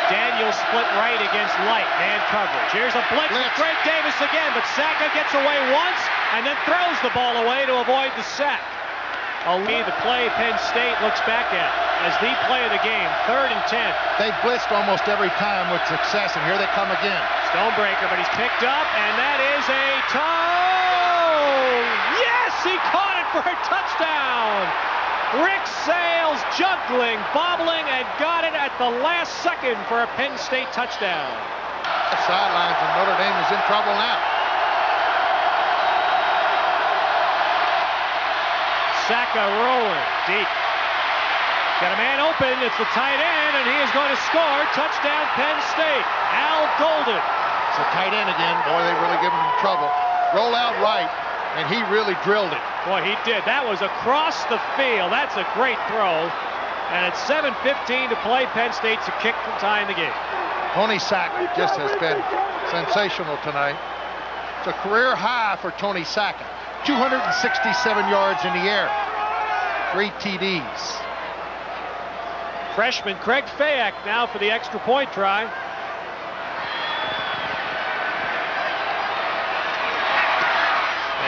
Daniel split right against Light, man coverage. Here's a blitz with Greg Davis again, but Saka gets away once and then throws the ball away to avoid the sack. The play Penn State looks back at as the play of the game, 3rd and 10. They've blitzed almost every time with success, and here they come again. Stonebreaker, but he's picked up, and that is a toe! Yes, he caught it for a touchdown! Rick Sales juggling, bobbling, and got it at the last second for a Penn State touchdown. The sidelines, and Notre Dame is in trouble now. Saka rolling deep. Got a man open, it's the tight end, and he is going to score. Touchdown, Penn State. Al Golden. It's a tight end again. Boy, they really give him trouble. Roll out right, and he really drilled it. Boy, he did. That was across the field. That's a great throw. And it's 7:15 to play. Penn State's a kick from tying the game. Tony Saka just has been sensational tonight. It's a career high for Tony Saka. 267 yards in the air. 3 TDs. Freshman Craig Fayak now for the extra point try. And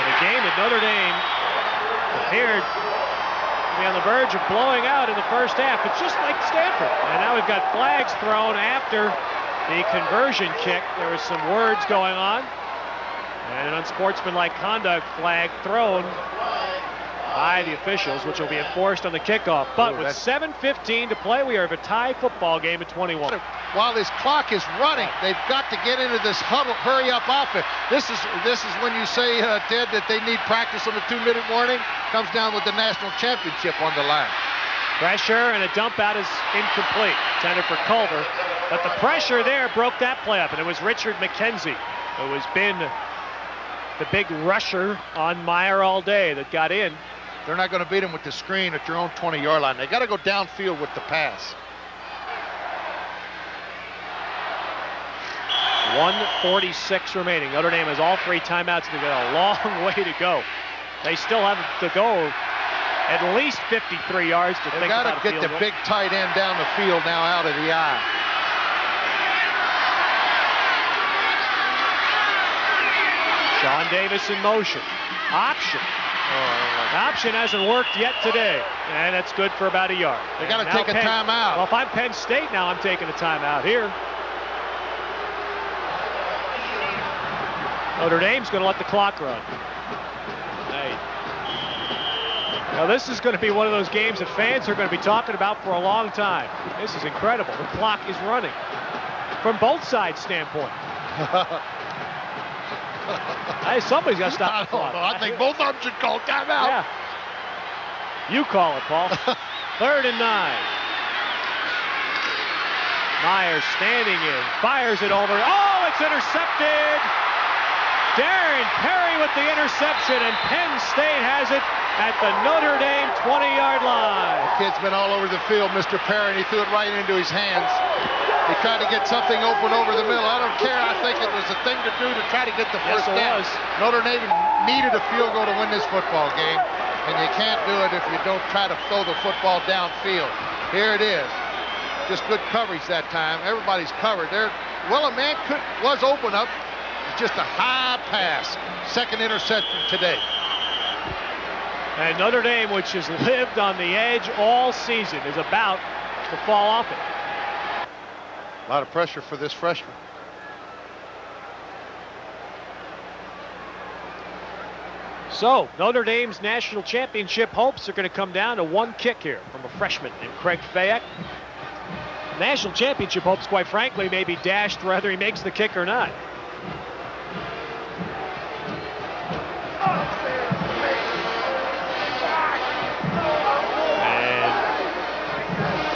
a game that Notre Dame appeared to be on the verge of blowing out in the first half. It's just like Stanford. And now we've got flags thrown after the conversion kick. There was some words going on. And an unsportsmanlike conduct flag thrown by the officials, which will be enforced on the kickoff. But with 7:15 to play, we have a tie football game at 21. While this clock is running, they've got to get into this huddle, hurry-up offense. This is when you say, Ted, that they need practice on the 2-minute warning. Comes down with the national championship on the line. Pressure, and a dump out is incomplete. Intended for Culver. But the pressure there broke that play up, and it was Richard McKenzie, who has been the big rusher on Meyer all day that got in. They're not going to beat him with the screen at your own 20-yard line. They got to go downfield with the pass. 1:46 remaining. Notre Dame has all 3 timeouts. They've got a long way to go. They still have to go at least 53 yards to think about a field goal. They got to get the big tight end down the field now out of the eye. Sean Davis in motion. Option. Option hasn't worked yet today, and that's good for about a yard. They got to take a timeout. Well, if I'm Penn State now, I'm taking a timeout here. Notre Dame's going to let the clock run. Now this is going to be one of those games that fans are going to be talking about for a long time. This is incredible. The clock is running from both sides' standpoint. Hey, somebody's got to stop the clock. I think both of them should call timeout. Yeah. You call it, Paul. 3rd and 9. Myers standing in, fires it over. Oh, it's intercepted. Darren Perry with the interception, and Penn State has it at the Notre Dame 20-yard line. The kid's been all over the field, Mr. Perry, and he threw it right into his hands. He tried to get something open over the middle. I don't care. I think it was a thing to do to try to get the first down. Notre Dame needed a field goal to win this football game, and you can't do it if you don't try to throw the football downfield. Here it is. Just good coverage that time. Everybody's covered there. Well, a man was open up. It's just a high pass. 2nd interception today. And Notre Dame, which has lived on the edge all season, is about to fall off it. A lot of pressure for this freshman. So, Notre Dame's national championship hopes are going to come down to one kick here from a freshman named Craig Fayak. National championship hopes, quite frankly, may be dashed whether he makes the kick or not.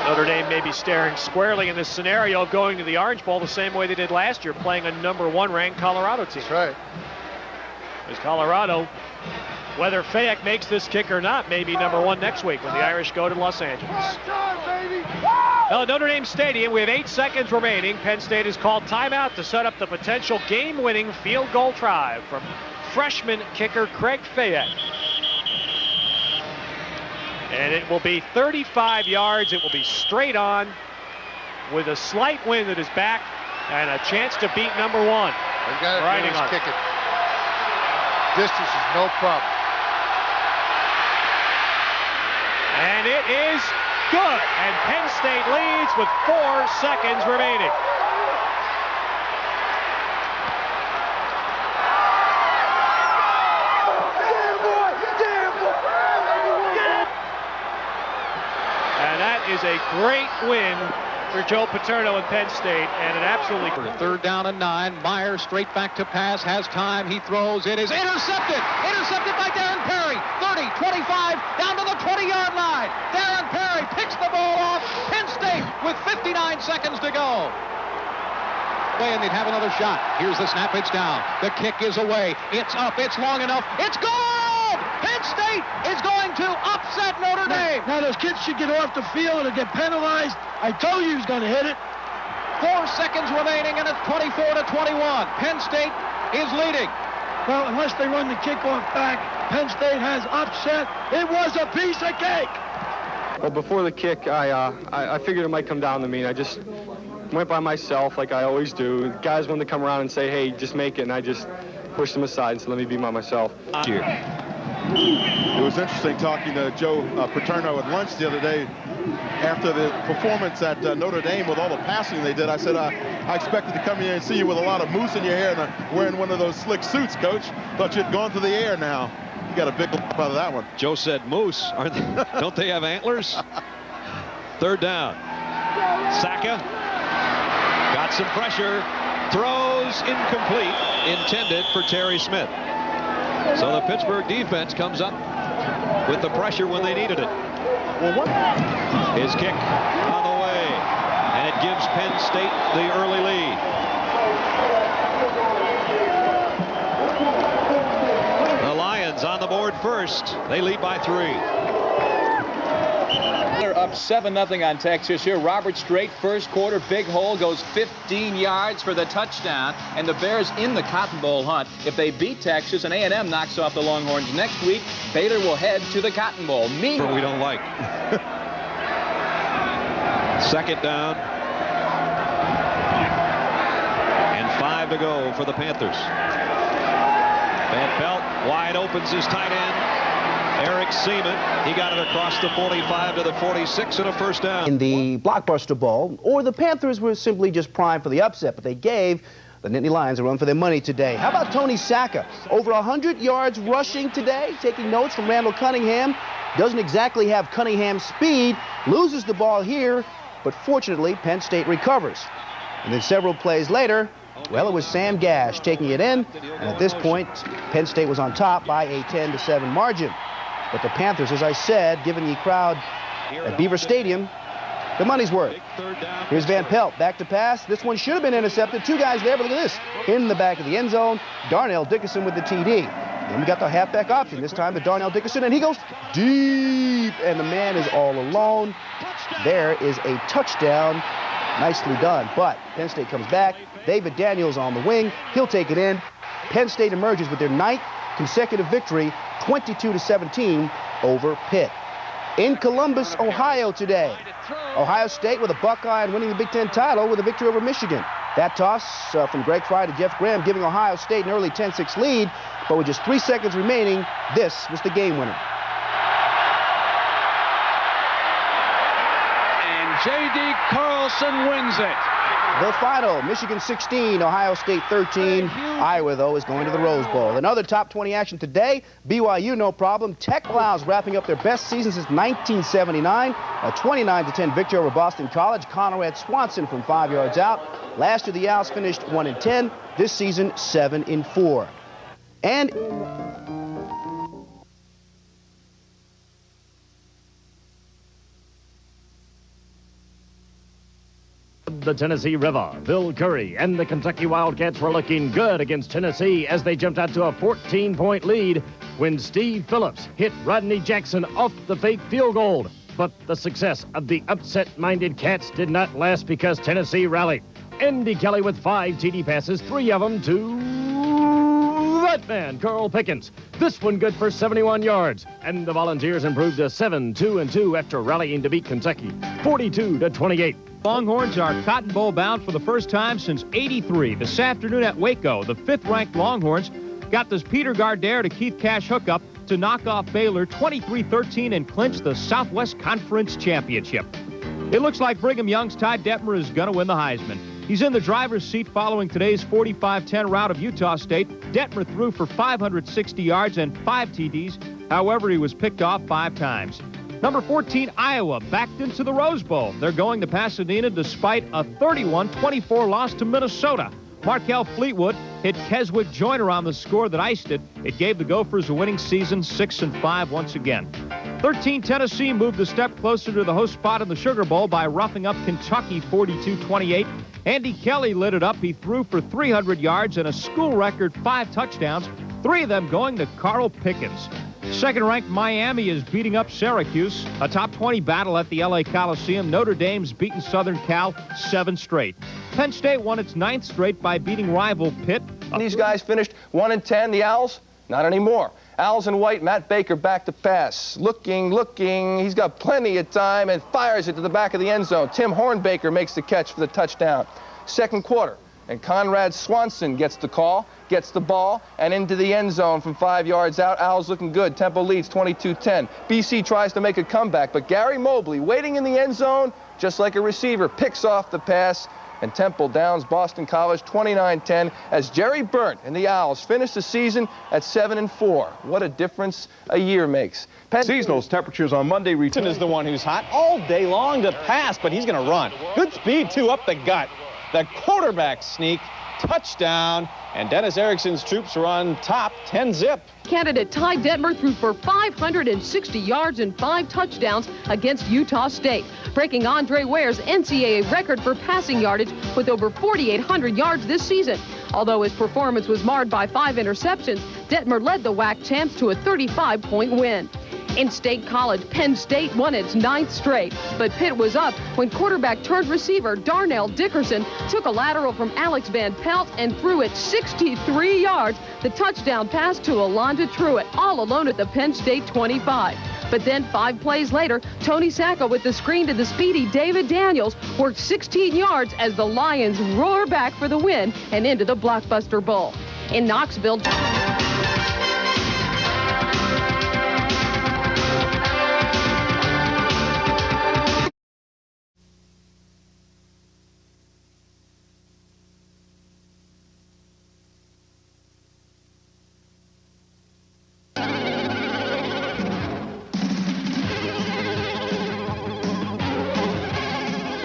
Notre Dame may be staring squarely in this scenario of going to the Orange Bowl the same way they did last year, playing a #1 ranked Colorado team. That's right. Because Colorado, whether Fayak makes this kick or not, may be #1 next week when the Irish go to Los Angeles. Now, Notre Dame Stadium, we have 8 seconds remaining. Penn State has called timeout to set up the potential game-winning field goal try from freshman kicker Craig Fayak. And it will be 35 yards. It will be straight on. with a slight wind at his back and a chance to beat number 1. They got Riding to on kick it. Distance is no problem. And it is good. And Penn State leads with 4 seconds remaining. And that is a great win for Joe Paterno and Penn State, and an absolutely... 3rd down and 9. Meyer straight back to pass, has time, he throws, it is intercepted! Intercepted by Darren Perry! 30, 25, down to the 20-yard line! Darren Perry picks the ball off, Penn State with 59 seconds to go! And they'd have another shot. Here's the snap, it's down. The kick is away, it's up, it's long enough, it's good! Penn State is going to upset Notre Dame! Now those kids should get off the field and get penalized. I told you he was going to hit it. 4 seconds remaining, and it's 24-21. Penn State is leading. Well, unless they run the kickoff back, Penn State has upset. It was a piece of cake. Well, before the kick, I figured it might come down to me, and I just went by myself like I always do. Guys wanted to come around and say, hey, just make it, and I just pushed them aside and said, let me be by myself. It was interesting talking to Joe Paterno at lunch the other day after the performance at Notre Dame with all the passing they did. I said, I expected to come here and see you with a lot of mousse in your hair and wearing one of those slick suits, Coach. Thought you'd gone to the air now. You got a big look out of that one. Joe said moose. Aren't they, don't they have antlers? 3rd down. Saka got some pressure. Throws incomplete. Intended for Terry Smith. So the Pittsburgh defense comes up with the pressure when they needed it. His kick on the way, and it gives Penn State the early lead. The Lions on the board first. They lead by 3. They're up 7-0 on Texas here. Robert Strait, first quarter, big hole, goes 15 yards for the touchdown, and the Bears in the Cotton Bowl hunt. If they beat Texas and A&M knocks off the Longhorns next week, Baylor will head to the Cotton Bowl. Meanwhile, we don't like. 2nd down. And 5 to go for the Panthers. Van Pelt wide opens his tight end. Eric Seaman, he got it across the 45 to the 46 and a 1st down. In the Blockbuster Bowl, or the Panthers were simply just primed for the upset, but they gave the Nittany Lions a run for their money today. How about Tony Saka? Over 100 yards rushing today, taking notes from Randall Cunningham. Doesn't exactly have Cunningham's speed, loses the ball here, but fortunately Penn State recovers. And then several plays later, well, it was Sam Gash taking it in, and at this point, Penn State was on top by a 10-7 margin. But the Panthers, as I said, giving the crowd at Beaver Stadium the money's worth. Here's Van Pelt, back to pass. This one should have been intercepted. 2 guys there, but look at this. In the back of the end zone, Darnell Dickerson with the TD. Then we got the halfback option, this time to Darnell Dickerson, and he goes deep, and the man is all alone. There is a touchdown. Nicely done, but Penn State comes back. David Daniels on the wing. He'll take it in. Penn State emerges with their 9th consecutive victory, 22-17 over Pitt. In Columbus, Ohio today, Ohio State with a Buckeye and winning the Big Ten title with a victory over Michigan. That toss from Greg Fry to Jeff Graham giving Ohio State an early 10-6 lead, but with just 3 seconds remaining, this was the game winner. And J.D. Carlson wins it. The final, Michigan 16, Ohio State 13. Iowa, though, is going to the Rose Bowl. Another top 20 action today. BYU, no problem. Tech Clouds wrapping up their best season since 1979. A 29-10 victory over Boston College. Conrad Swanson from 5 yards out. Last year, the Owls finished 1-10. This season, 7-4. And the Tennessee River. Bill Curry and the Kentucky Wildcats were looking good against Tennessee as they jumped out to a 14-point lead when Steve Phillips hit Rodney Jackson off the fake field goal. But the success of the upset-minded Cats did not last because Tennessee rallied. Andy Kelly with 5 TD passes, 3 of them to that man, Carl Pickens. This one good for 71 yards. And the Volunteers improved to 7-2-2 after rallying to beat Kentucky, 42-28. Longhorns are Cotton Bowl bound for the first time since '83. This afternoon at Waco, the 5th-ranked Longhorns got this Peter Gardere to Keith Cash hookup to knock off Baylor 23-13 and clinch the Southwest Conference Championship. It looks like Brigham Young's Ty Detmer is going to win the Heisman. He's in the driver's seat following today's 45-10 rout of Utah State. Detmer threw for 560 yards and 5 TDs. However, he was picked off 5 times. Number 14, Iowa, backed into the Rose Bowl. They're going to Pasadena despite a 31-24 loss to Minnesota. Markel Fleetwood hit Keswick Joyner on the score that iced it. It gave the Gophers a winning season, 6-5 once again. 13, Tennessee moved a step closer to the host spot in the Sugar Bowl by roughing up Kentucky 42-28. Andy Kelly lit it up. He threw for 300 yards and a school record 5 touchdowns, 3 of them going to Carl Pickens. Second-ranked Miami is beating up Syracuse. A top 20 battle at the LA Coliseum. Notre Dame's beaten Southern Cal 7 straight. Penn State won its 9th straight by beating rival Pitt. These guys finished 1-10. The Owls, not anymore. Owls in white, Matt Baker back to pass. Looking. He's got plenty of time and fires it to the back of the end zone. Tim Hornbaker makes the catch for the touchdown. Second quarter, and Conrad Swanson gets the call, gets the ball, and into the end zone from 5 yards out. Owls looking good. Temple leads 22-10. BC tries to make a comeback, but Gary Mobley, waiting in the end zone, just like a receiver, picks off the pass, and Temple downs Boston College 29-10 as Jerry Burnt and the Owls finish the season at 7-4. What a difference a year makes. Seasonal temperatures on Monday. Return is the one who's hot all day long to pass, but he's going to run. Good speed, too, up the gut. The quarterback sneak, touchdown, and Dennis Erickson's troops are on top, 10-zip. Candidate Ty Detmer threw for 560 yards and 5 touchdowns against Utah State, breaking Andre Ware's NCAA record for passing yardage with over 4,800 yards this season. Although his performance was marred by 5 interceptions, Detmer led the WAC champs to a 35-point win. In State College, Penn State won its 9th straight, but Pitt was up when quarterback-turned-receiver Darnell Dickerson took a lateral from Alex Van Pelt and threw it 63 yards. The touchdown pass to Alonda Truitt, all alone at the Penn State 25. But then 5 plays later, Tony Sacco with the screen to the speedy David Daniels worked 16 yards as the Lions roar back for the win and into the Blockbuster Bowl. In Knoxville,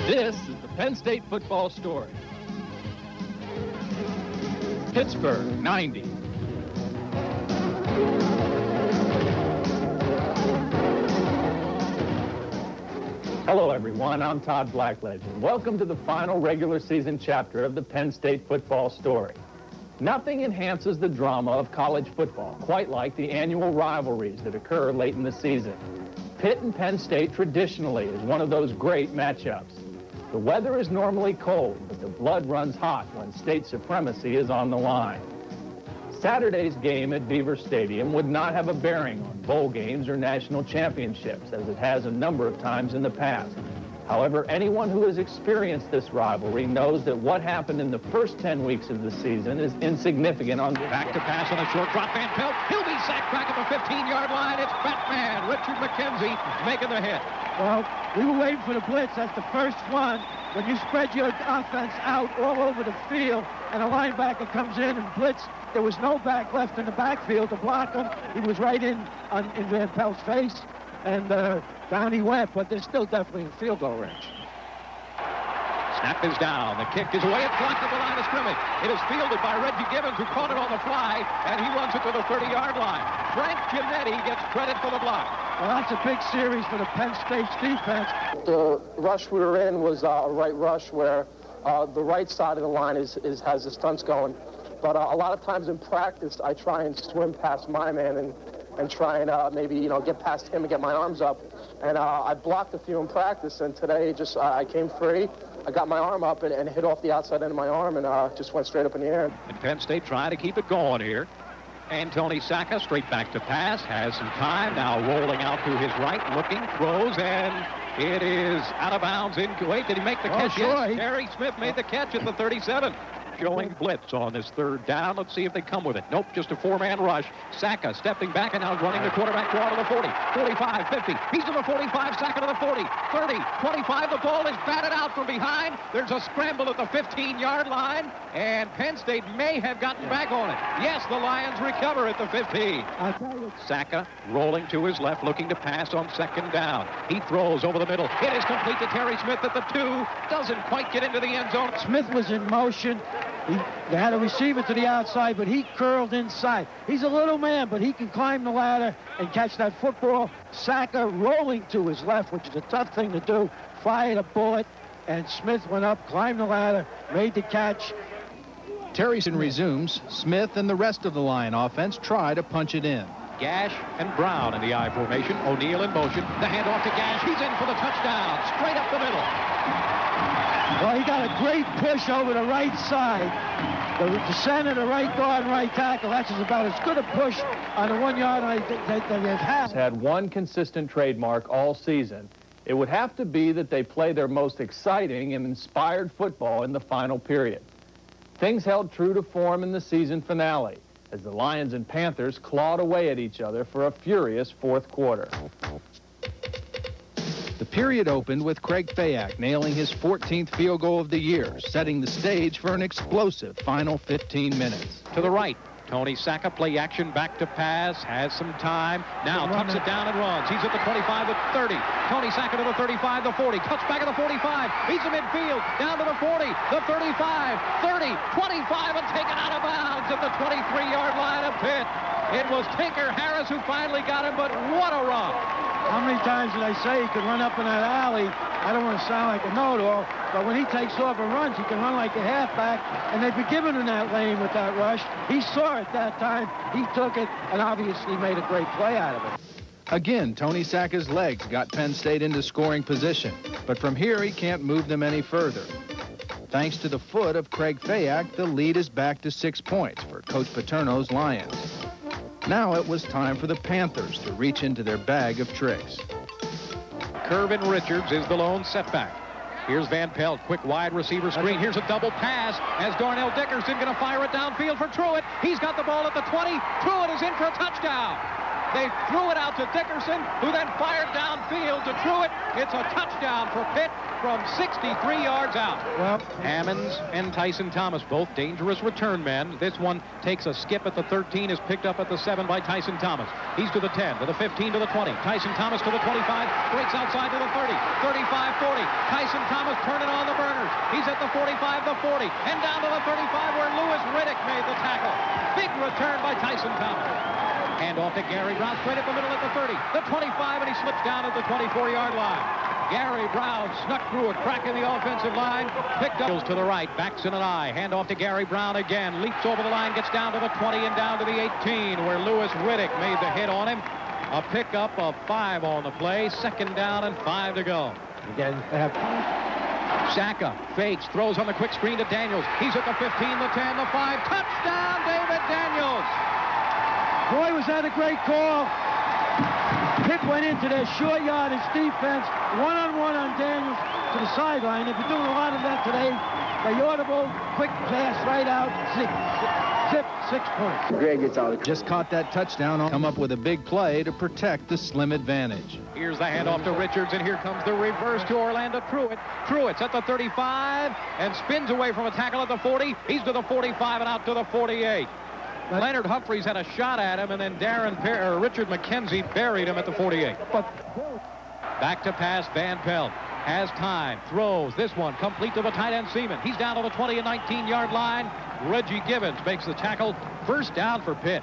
This is the Penn State football story. Pittsburgh, 90. Hello, everyone. I'm Todd Blackledge, and welcome to the final regular season chapter of the Penn State football story. Nothing enhances the drama of college football quite like the annual rivalries that occur late in the season. Pitt and Penn State traditionally is one of those great matchups. The weather is normally cold, but the blood runs hot when state supremacy is on the line. Saturday's game at Beaver Stadium would not have a bearing on bowl games or national championships, as it has a number of times in the past. However, anyone who has experienced this rivalry knows that what happened in the first 10 weeks of the season is insignificant on back to pass on a short drop. Van Pelt, he'll be sacked back at the 15-yard line. It's Batman, Richard McKenzie, making the hit. Well, we were waiting for the blitz. That's the first one. When you spread your offense out all over the field and a linebacker comes in and blitz, there was no back left in the backfield to block him. He was right in Van Pelt's face, and down he went, but there's still definitely a field goal range. Snap is down. The kick is away. It's blocked at the line of scrimmage. It is fielded by Reggie Gibbons, who caught it on the fly, and he runs it to the 30-yard line. Frank Giannetti gets credit for the block. Well, that's a big series for the Penn State defense. The rush we were in was a right rush where the right side of the line has the stunts going. But a lot of times in practice, I try and swim past my man and try and maybe, get past him and get my arms up. And I blocked a few in practice, and today I came free. I got my arm up and hit off the outside end of my arm and just went straight up in the air. And Penn State trying to keep it going here. And Tony Sacco straight back to pass, has some time, now rolling out to his right, looking, throws, and It is out of bounds. Wait, did he make the catch? Sure. Yes, Terry Smith made the catch at the 37. Showing blitz on this third down. Let's see if they come with it. Nope, just a four-man rush. Saka stepping back and now running the quarterback draw to the 40, 45, 50. He's to the 45, Saka to the 40, 30, 25. The ball is batted out from behind. There's a scramble at the 15-yard line, and Penn State may have gotten back on it. Yes, the Lions recover at the 15. Saka rolling to his left, looking to pass on second down. He throws over the middle. It is complete to Terry Smith at the 2. Doesn't quite get into the end zone. Smith was in motion. They had to receive it to the outside, but he curled inside. He's a little man, but he can climb the ladder and catch that football. Saka rolling to his left, which is a tough thing to do, fired a bullet, and Smith went up, climbed the ladder, made the catch. Terryson resumes. Smith and the rest of the Lion offense try to punch it in. Gash and Brown in the I formation. O'Neal in motion. The handoff to Gash. He's in for the touchdown. Straight up the middle. Well, he got a great push over the right side. The center, the right guard, and right tackle. That's just about as good a push on the 1 yard line that they've had. Had one consistent trademark all season. It would have to be that they play their most exciting and inspired football in the final period. Things held true to form in the season finale as the Lions and Panthers clawed away at each other for a furious fourth quarter. The period opened with Craig Fayak nailing his 14th field goal of the year, setting the stage for an explosive final 15 minutes. To the right. Tony Saka, play action, back to pass, has some time. Now tucks it down and runs. He's at the 25, the 30. Tony Saka to the 35, the 40. Cuts back at the 45. He's in midfield, down to the 40, the 35, 30, 25, and taken out of bounds at the 23-yard line of Pitt. It was Tinker Harris who finally got him, but what a run. How many times did I say he could run up in that alley? I don't want to sound like a know-it-all, but when he takes off and runs, he can run like a halfback, and they've been giving him that lane with that rush. He saw it that time, he took it, and obviously made a great play out of it. Again, Tony Saka's legs got Penn State into scoring position, but from here he can't move them any further. Thanks to the foot of Craig Fayak, the lead is back to 6 points for Coach Paterno's Lions. Now it was time for the Panthers to reach into their bag of tricks. Curvin Richards is the lone setback. Here's Van Pelt, quick wide receiver screen. Here's a double pass as Darnell Dickerson going to fire it downfield for Truitt. He's got the ball at the 20. Truitt is in for a touchdown. They threw it out to Dickerson, who then fired downfield to Truitt. It's a touchdown for Pitt from 63 yards out. Well, Hammonds and Tyson Thomas, both dangerous return men. This one takes a skip at the 13, is picked up at the 7 by Tyson Thomas. He's to the 10, to the 15, to the 20. Tyson Thomas to the 25, breaks outside to the 30, 35, 40. Tyson Thomas turning on the burners. He's at the 45, the 40, and down to the 35 where Lewis Riddick made the tackle. Big return by Tyson Thomas. Hand off to Gary Brown, straight up the middle at the 30, the 25, and he slips down at the 24-yard line. Gary Brown snuck through a crack in the offensive line, picked up to the right, backs in an eye. Hand off to Gary Brown again, leaps over the line, gets down to the 20 and down to the 18, where Lewis Riddick made the hit on him. A pickup of 5 on the play, second down and 5 to go. Again, Saka fakes, throws on the quick screen to Daniels. He's at the 15, the 10, the 5. Touchdown, David Daniels! Boy, was that a great call. Pitt went into their short yardage defense, one-on-one on Daniels to the sideline. They've been doing a lot of that today. The audible, quick pass right out, zip, 6 points. Greg gets out. Just caught that touchdown. Come up with a big play to protect the slim advantage. Here's the handoff to Richards, and here comes the reverse to Orlando Truitt. Truitt's at the 35 and spins away from a tackle at the 40. He's to the 45 and out to the 48. Leonard Humphreys had a shot at him, and then Richard McKenzie buried him at the 48. Back to pass, Van Pelt has time, throws this one complete to the tight end Seaman. He's down to the 20 and 19-yard line. Reggie Gibbons makes the tackle. First down for Pitt.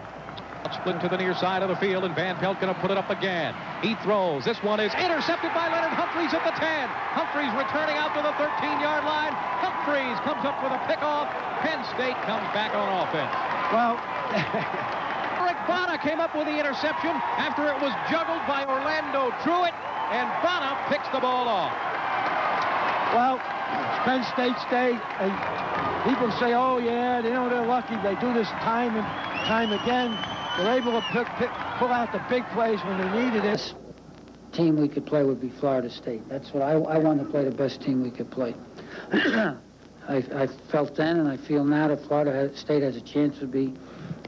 Split to the near side of the field, and Van Pelt going to put it up again. He throws. This one is intercepted by Leonard Humphreys at the 10. Humphreys returning out to the 13-yard line. Humphreys comes up with a pickoff. Penn State comes back on offense. Well, Rick Bonner came up with the interception after it was juggled by Orlando Truitt, and Bonner picks the ball off. Well, it's Penn State's day. And people say, oh, yeah, they're lucky. They do this time and time again. They're able to pull out the big plays when they needed it. team we could play would be Florida State. That's what I wanted to play the best team we could play. I felt then and I feel now that Florida State has a chance to be,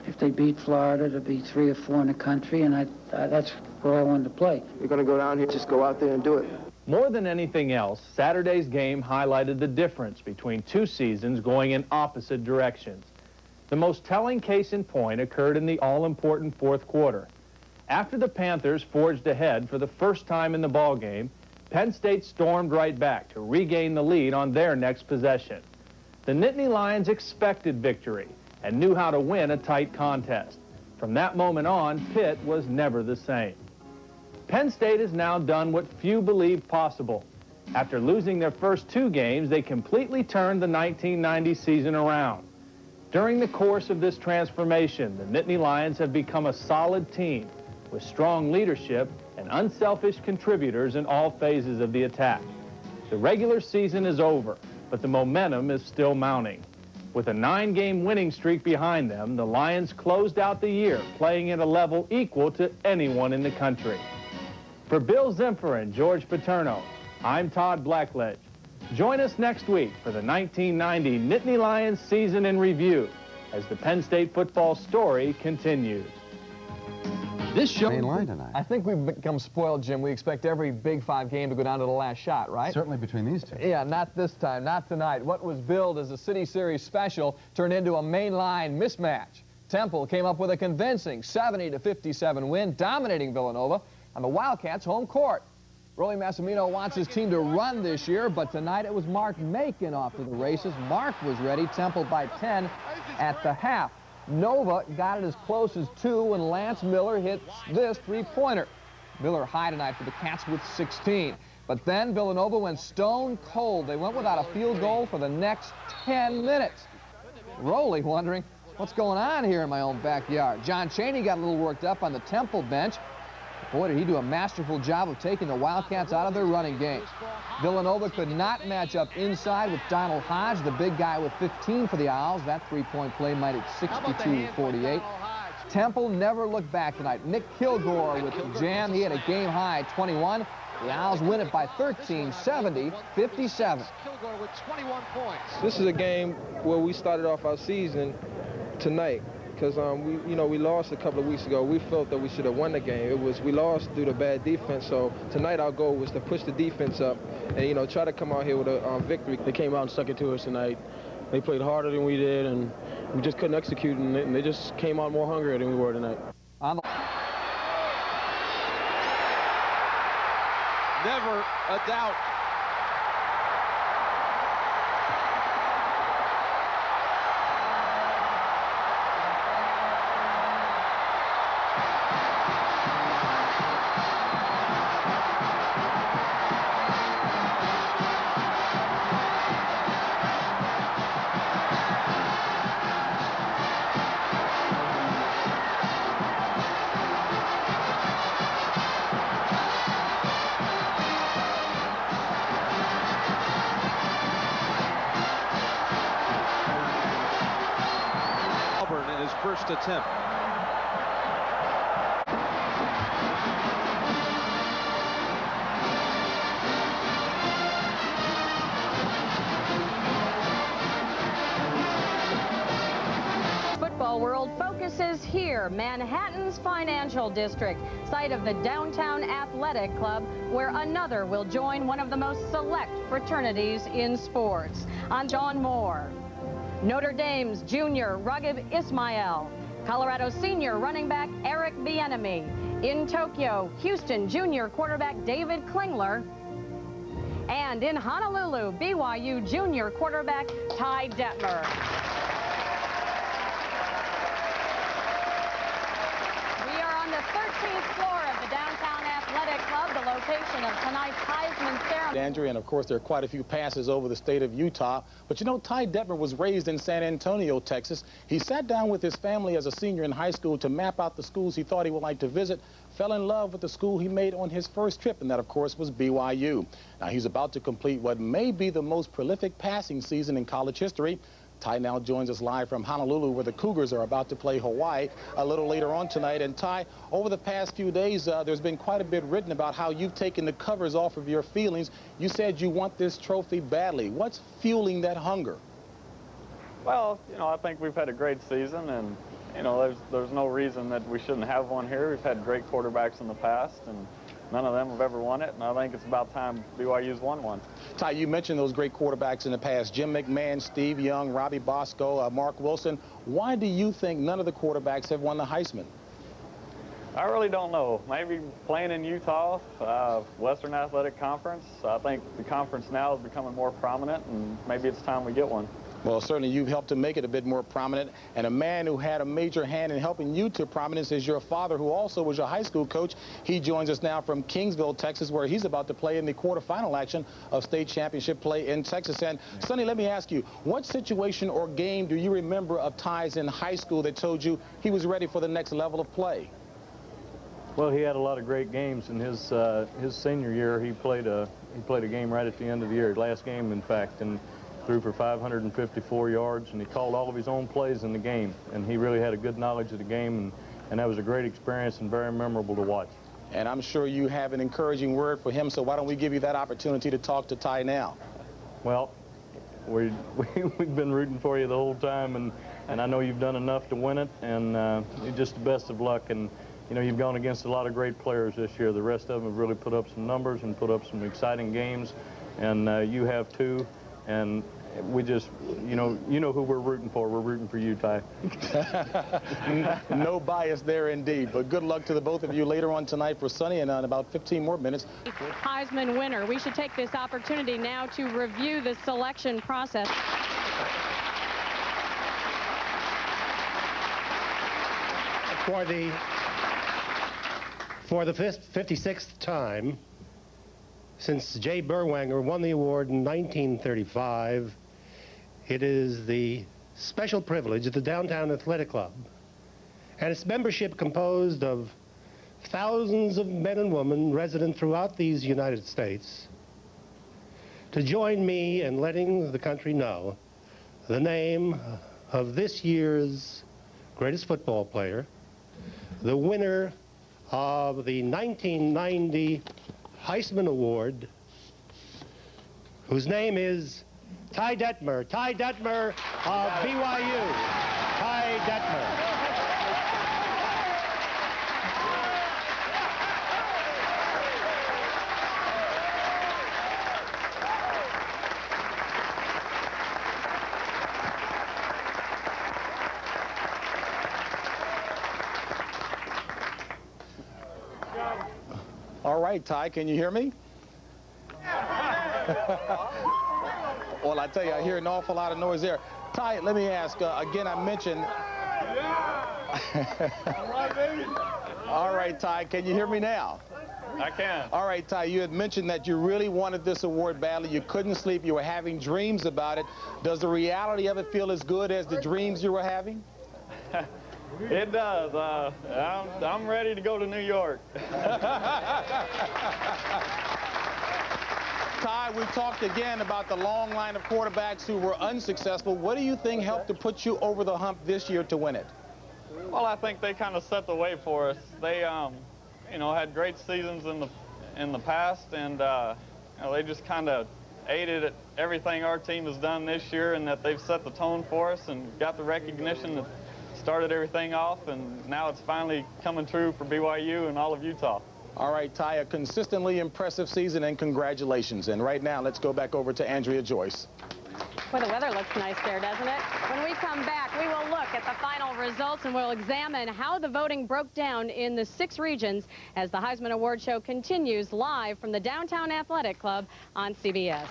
if they beat Florida, to be 3 or 4 in the country, and that's where I wanted to play. You're going to go down here, just go out there and do it. More than anything else, Saturday's game highlighted the difference between two seasons going in opposite directions. The most telling case in point occurred in the all-important fourth quarter. After the Panthers forged ahead for the first time in the ballgame, Penn State stormed right back to regain the lead on their next possession. The Nittany Lions expected victory and knew how to win a tight contest. From that moment on, Pitt was never the same. Penn State has now done what few believed possible. After losing their first 2 games, they completely turned the 1990 season around. During the course of this transformation, the Nittany Lions have become a solid team with strong leadership and unselfish contributors in all phases of the attack. The regular season is over, but the momentum is still mounting. With a 9-game winning streak behind them, the Lions closed out the year playing at a level equal to anyone in the country. For Bill Zimpher and George Paterno, I'm Todd Blackledge. Join us next week for the 1990 Nittany Lions season in review as the Penn State football story continues. This show main line tonight. I think we've become spoiled, Jim. We expect every Big 5 game to go down to the last shot, right? Certainly between these two. Yeah, not this time, not tonight. What was billed as a City Series special turned into a main line mismatch. Temple came up with a convincing 70-57 win, dominating Villanova on the Wildcats' home court. Rolly Massimino wants his team to run this year, but tonight it was Mark Macon off to the races. Mark was ready, Temple by 10 at the half. Nova got it as close as 2 when Lance Miller hit this 3-pointer. Miller high tonight for the Cats with 16. But then Villanova went stone cold. They went without a field goal for the next 10 minutes. Rolly wondering, what's going on here in my own backyard? John Chaney got a little worked up on the Temple bench. Boy, did he do a masterful job of taking the Wildcats out of their running game. Villanova could not match up inside with Donald Hodge, the big guy with 15 for the Owls. That 3-point play made it 62-48. Temple never looked back tonight. Nick Kilgore with the jam. He had a game-high 21. The Owls win it by 13, 70-57. Kilgore with 21 points. This is a game where we started off our season tonight. Because we lost a couple of weeks ago. We felt that we should have won the game. We lost due to bad defense. So tonight our goal was to push the defense up and try to come out here with a victory. They came out and stuck it to us tonight. They played harder than we did, and we just couldn't execute. And they just came out more hungry than we were tonight. Never a doubt. First attempt. Football world focuses here, Manhattan's financial district, site of the Downtown Athletic Club, where another will join one of the most select fraternities in sports. I'm John Moore. Notre Dame's junior Raghib Ismail, Colorado senior running back Eric Bieniemy. In Tokyo, Houston junior quarterback David Klingler. And in Honolulu, BYU junior quarterback Ty Detmer. We are on the 13th floor of the Downtown Athletic Club, the location of tonight's Heisman ceremony. Andrew, and of course there are quite a few passes over the state of Utah. But you know, Ty Detmer was raised in San Antonio, Texas. He sat down with his family as a senior in high school to map out the schools he thought he would like to visit, fell in love with the school he made on his first trip, and that of course was BYU. Now he's about to complete what may be the most prolific passing season in college history. Ty now joins us live from Honolulu, where the Cougars are about to play Hawaii a little later on tonight. And Ty, over the past few days, there's been quite a bit written about how you've taken the covers off of your feelings. You said you want this trophy badly. What's fueling that hunger? Well, you know, I think we've had a great season, and, you know, there's no reason that we shouldn't have one here. We've had great quarterbacks in the past, and none of them have ever won it, and I think it's about time BYU's won one. Ty, you mentioned those great quarterbacks in the past, Jim McMahon, Steve Young, Robbie Bosco, Mark Wilson. Why do you think none of the quarterbacks have won the Heisman? I really don't know. Maybe playing in Utah, Western Athletic Conference. I think the conference now is becoming more prominent, and maybe it's time we get one. Well, certainly you've helped to make it a bit more prominent, and a man who had a major hand in helping you to prominence is your father, who also was your high school coach. He joins us now from Kingsville, Texas, where he's about to play in the quarterfinal action of state championship play in Texas. And Sonny, let me ask you, what situation or game do you remember of Ty's in high school that told you he was ready for the next level of play? Well, he had a lot of great games in his senior year. He played a game right at the end of the year, last game, in fact, and threw for 554 yards, and he called all of his own plays in the game, and he really had a good knowledge of the game, and that was a great experience and very memorable to watch. And I'm sure you have an encouraging word for him, so why don't we give you that opportunity to talk to Ty now? Well, we've been rooting for you the whole time, and I know you've done enough to win it, and just the best of luck. And you know, you've gone against a lot of great players this year. The rest of them have really put up some numbers and put up some exciting games, and you have too. And we just, you know who we're rooting for. We're rooting for you, Ty. No bias there indeed. But good luck to the both of you later on tonight for Sonny, and in about 15 more minutes. Heisman winner. We should take this opportunity now to review the selection process. For the 56th time since Jay Berwanger won the award in 1935, it is the special privilege of the Downtown Athletic Club and its membership, composed of thousands of men and women resident throughout these United States, to join me in letting the country know the name of this year's greatest football player, the winner of the 1990 Heisman Award, whose name is Ty Detmer. Ty Detmer of BYU. Ty Detmer. All right, Ty, can you hear me? Well, I tell you, I hear an awful lot of noise there. Ty, let me ask, again, I mentioned... All right, Ty, can you hear me now? I can. All right, Ty, you had mentioned that you really wanted this award badly. You couldn't sleep. You were having dreams about it. Does the reality of it feel as good as the dreams you were having? It does. I'm ready to go to New York. Ty, we talked again about the long line of quarterbacks who were unsuccessful. What do you think helped to put you over the hump this year to win it? Well, I think they kind of set the way for us. They, you know, had great seasons in the past, and you know, they just kind of aided at everything our team has done this year, and that they've set the tone for us and got the recognition that started everything off, and now it's finally coming true for BYU and all of Utah. All right, Ty, a consistently impressive season, and congratulations. And right now, let's go back over to Andrea Joyce. Well, the weather looks nice there, doesn't it? When we come back, we will look at the final results, and we'll examine how the voting broke down in the 6 regions as the Heisman Award Show continues live from the Downtown Athletic Club on CBS.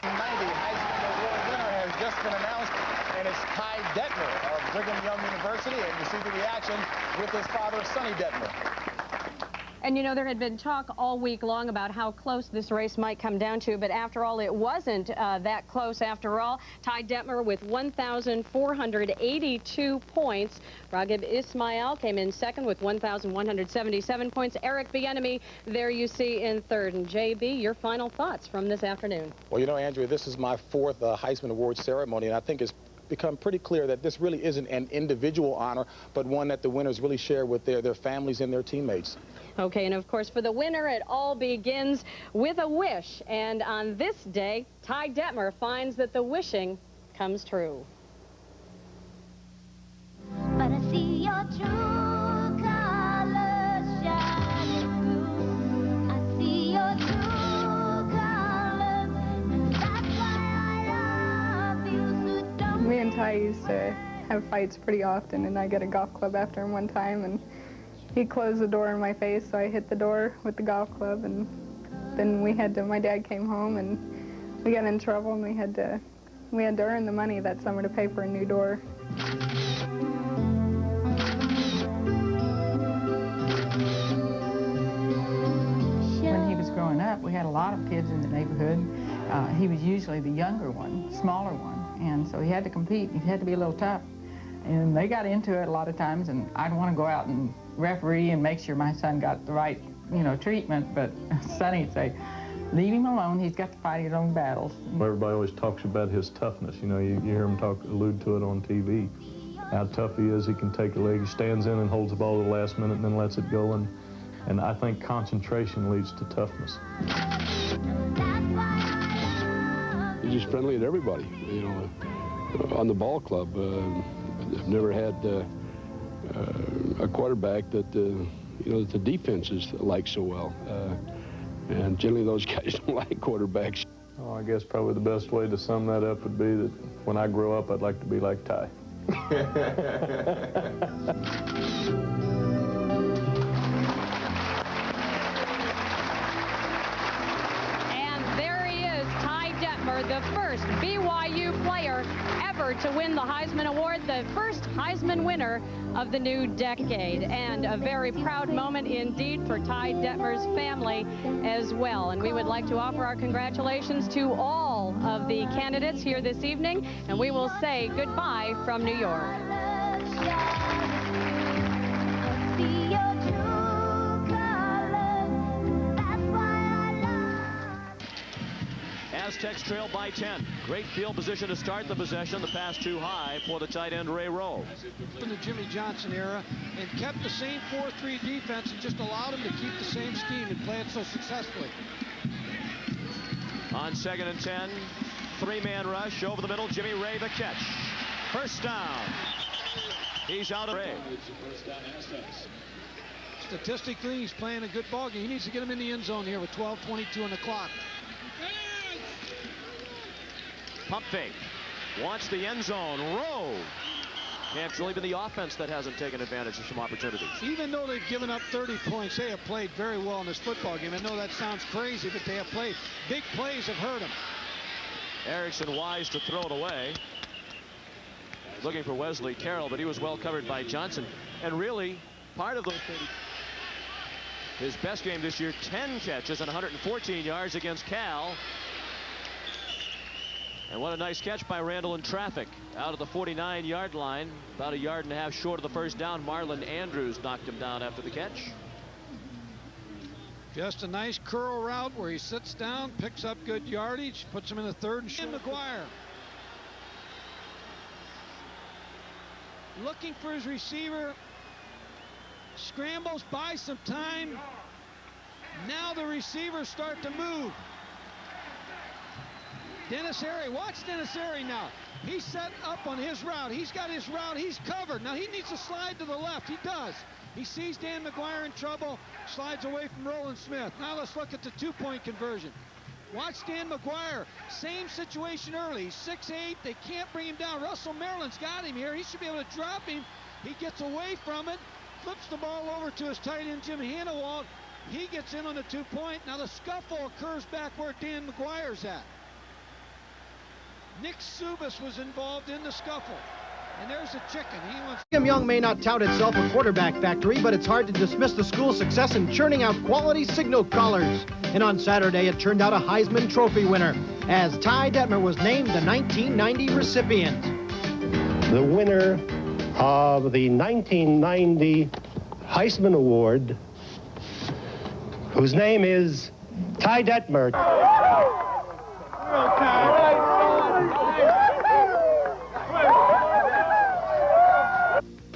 The 90 Heisman Award winner has just been announced, and it's Ty Detmer of Brigham Young University, and you see the reaction with his father, Sonny Detmer. And you know, there had been talk all week long about how close this race might come down to, but after all, it wasn't that close after all. Ty Detmer with 1,482 points. Raghib Ismail came in second with 1,177 points. Eric Bieniemy, there you see in third. And JB, your final thoughts from this afternoon? Well, you know, Andrea, this is my fourth Heisman Award ceremony, and I think it's become pretty clear that this really isn't an individual honor, but one that the winners really share with their families and their teammates. Okay, and of course, for the winner, it all begins with a wish. And on this day, Ty Detmer finds that the wishing comes true. But I see your true colors shining through. I see your true colors, and that's why I love you. So don't. Me and Ty used to have fights pretty often, and I got a golf club after him one time, and he closed the door in my face, so I hit the door with the golf club, and then my dad came home, and we got in trouble, and we had to earn the money that summer to pay for a new door. When he was growing up, we had a lot of kids in the neighborhood. He was usually the younger one, smaller one, and so he had to compete. He had to be a little tough. And they got into it a lot of times, and I'd want to go out and referee and make sure my son got the right, treatment, but Sonny'd say, leave him alone, he's got to fight his own battles. Everybody always talks about his toughness. You hear him allude to it on TV. How tough he is. He can take a leg, he stands in and holds the ball to the last minute and then lets it go, and I think concentration leads to toughness. He's just friendly to everybody, on the ball club. I've never had a quarterback that that the defenses like so well, and generally those guys don't like quarterbacks. Oh, I guess probably the best way to sum that up would be that when I grow up, I'd like to be like Ty. And there he is, Ty Detmer, the first BYU player ever to win the Heisman Award, the first Heisman winner of the new decade, and a very proud moment indeed for Ty Detmer's family as well. And we would like to offer our congratulations to all of the candidates here this evening, and we will say goodbye from New York. Aztecs trail by 10. Great field position to start the possession. The pass too high for the tight end Ray Rowe. In the Jimmy Johnson era, and kept the same 4-3 defense and just allowed him to keep the same scheme and play it so successfully. On 2nd and 10, three-man rush over the middle. Jimmy Ray the catch. First down. He's out of Ray. Statistically, he's playing a good ball game. He needs to get him in the end zone here with 12:22 on the clock. Pump fake. Wants the end zone. Rowe. And it's really been the offense that hasn't taken advantage of some opportunities. Even though they've given up 30 points, they have played very well in this football game. I know that sounds crazy, but they have played. Big plays have hurt them. Erickson wise to throw it away. Looking for Wesley Carroll, but he was well covered by Johnson. And really, part of those 30. His best game this year, 10 catches and 114 yards against Cal. And what a nice catch by Randall in traffic. Out of the 49-yard line, about a yard and a half short of the first down. Marlon Andrews knocked him down after the catch. Just a nice curl route where he sits down, picks up good yardage, puts him in the third and short. McGuire looking for his receiver, scrambles, buys some time. Now the receivers start to move. Dennis Harry, watch Dennis Harry now. He's set up on his route. He's got his route. He's covered. Now he needs to slide to the left. He does. He sees Dan McGuire in trouble, slides away from Roland Smith. Now let's look at the two-point conversion. Watch Dan McGuire. Same situation early. He's 6'8". They can't bring him down. Russell Maryland's got him here. He should be able to drop him. He gets away from it, flips the ball over to his tight end, Jim Hannawalt. He gets in on the two-point. Now the scuffle occurs back where Dan McGuire's at. Nick Subas was involved in the scuffle. And there's the chicken. He wants... Brigham Young may not tout itself a quarterback factory, but it's hard to dismiss the school's success in churning out quality signal callers. And on Saturday, it turned out a Heisman Trophy winner, as Ty Detmer was named the 1990 recipient. The winner of the 1990 Heisman Award, whose name is Ty Detmer.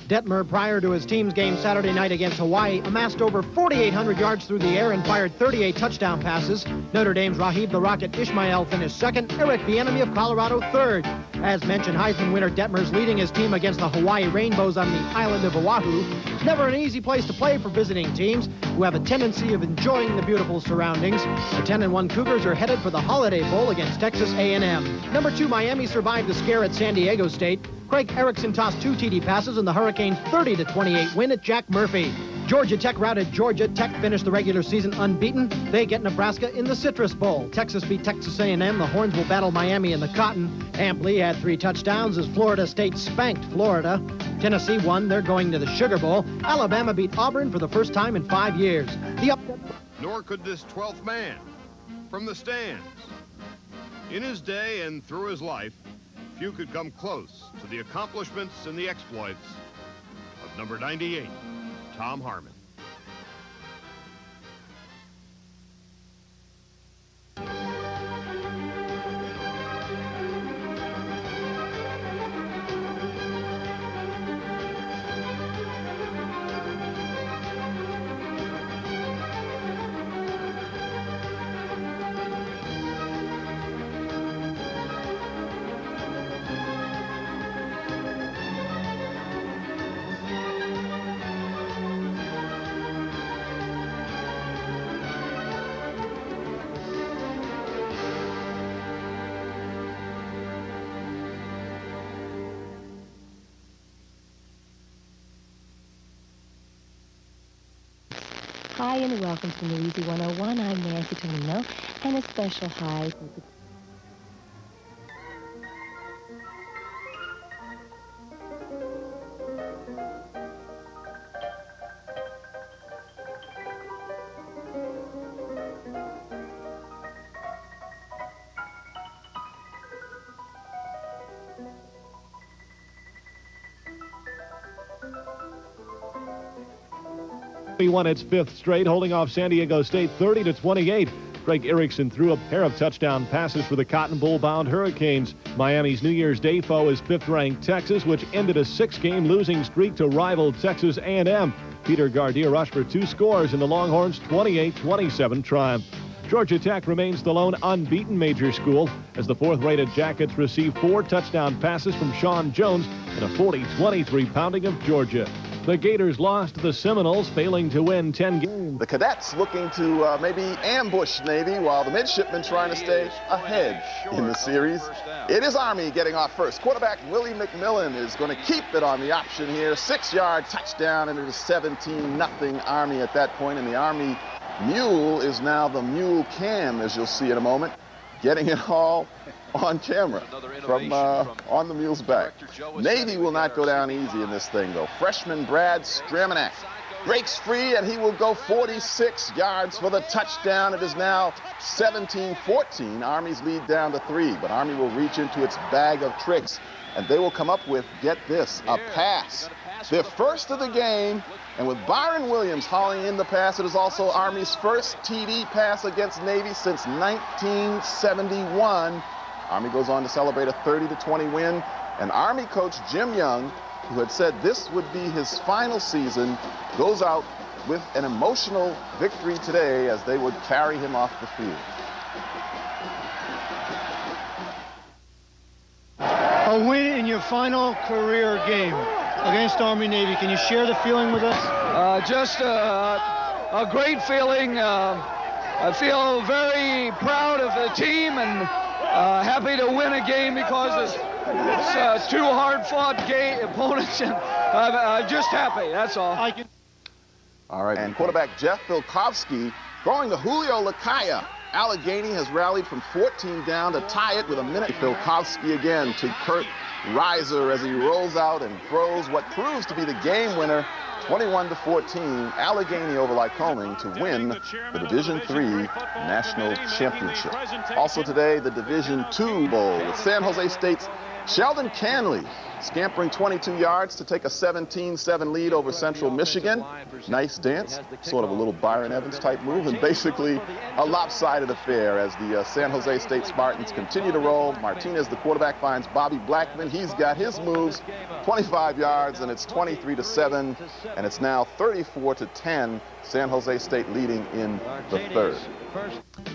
Detmer, prior to his team's game Saturday night against Hawaii, amassed over 4,800 yards through the air and fired 38 touchdown passes. Notre Dame's Rahib the Rocket Ishmael finished second, Eric Bieniemy of Colorado third. As mentioned, Heisman winner Detmer's leading his team against the Hawaii Rainbows on the island of Oahu. It's never an easy place to play for visiting teams who have a tendency of enjoying the beautiful surroundings. The 10-1 Cougars are headed for the Holiday Bowl against Texas A&M. Number 2 Miami survived the scare at San Diego State. Craig Erickson tossed 2 TD passes in the Hurricanes' 30-28 win at Jack Murphy. Georgia Tech routed Georgia. Tech finished the regular season unbeaten. They get Nebraska in the Citrus Bowl. Texas beat Texas A&M. The Horns will battle Miami in the Cotton. Ampli had 3 touchdowns as Florida State spanked Florida. Tennessee won. They're going to the Sugar Bowl. Alabama beat Auburn for the first time in 5 years. Nor could this 12th man from the stands. In his day and through his life, few could come close to the accomplishments and the exploits of number 98, Tom Harmon. Hi and welcome to New Easy 101. I'm Nancy Tonino, and a special hi. Won its 5th straight, holding off San Diego State 30-28. Craig Erickson threw a pair of touchdown passes for the Cotton Bowl-bound Hurricanes. Miami's New Year's Day foe is 5th-ranked Texas, which ended a 6-game losing streak to rival Texas A&M. Peter Gardia rushed for 2 scores in the Longhorns' 28-27 triumph. Georgia Tech remains the lone unbeaten major school as the 4th-rated Jackets receive 4 touchdown passes from Sean Jones in a 40-23 pounding of Georgia. The Gators lost to the Seminoles, failing to win 10 games. The cadets looking to maybe ambush Navy while the midshipmen trying to stay ahead in the series. It is Army getting off first. Quarterback Willie McMillan is going to keep it on the option here. 6-yard touchdown, and it is 17-0 Army at that point. And the Army Mule is now the Mule Cam, as you'll see in a moment, getting it all on camera from on the mule's back. Navy will not go down easy in this thing, though. Freshman Brad Stramanak breaks free, and he will go 46 yards for the touchdown. It is now 17-14. Army's lead down to 3, but Army will reach into its bag of tricks, and they will come up with, get this, a pass. Their first of the game, and with Byron Williams hauling in the pass, it is also Army's first TD pass against Navy since 1971. Army goes on to celebrate a 30-20 win, and Army coach Jim Young, who had said this would be his final season, goes out with an emotional victory today as they would carry him off the field. A win in your final career game against Army-Navy. Can you share the feeling with us? Just a great feeling. I feel very proud of the team and happy to win a game because it's 2 hard-fought opponents, and I'm just happy, that's all. All right, and quarterback Jeff Filkowski throwing to Julio Lakaya. Allegheny has rallied from 14 down to tie it with a minute. Filkowski again to Kurt riser as he rolls out and throws what proves to be the game winner, 21-14, Allegheny over Lycoming to win the Division III National Championship. Also today, the Division II Bowl with San Jose State's Sheldon Canley scampering 22 yards to take a 17-7 lead over Central Michigan. Nice dance, sort of a little Byron Evans type move, and basically a lopsided affair as the San Jose State Spartans continue to roll. Martinez, the quarterback, finds Bobby Blackman. He's got his moves, 25 yards, and it's 23-7, and it's now 34-10. San Jose State leading in the third.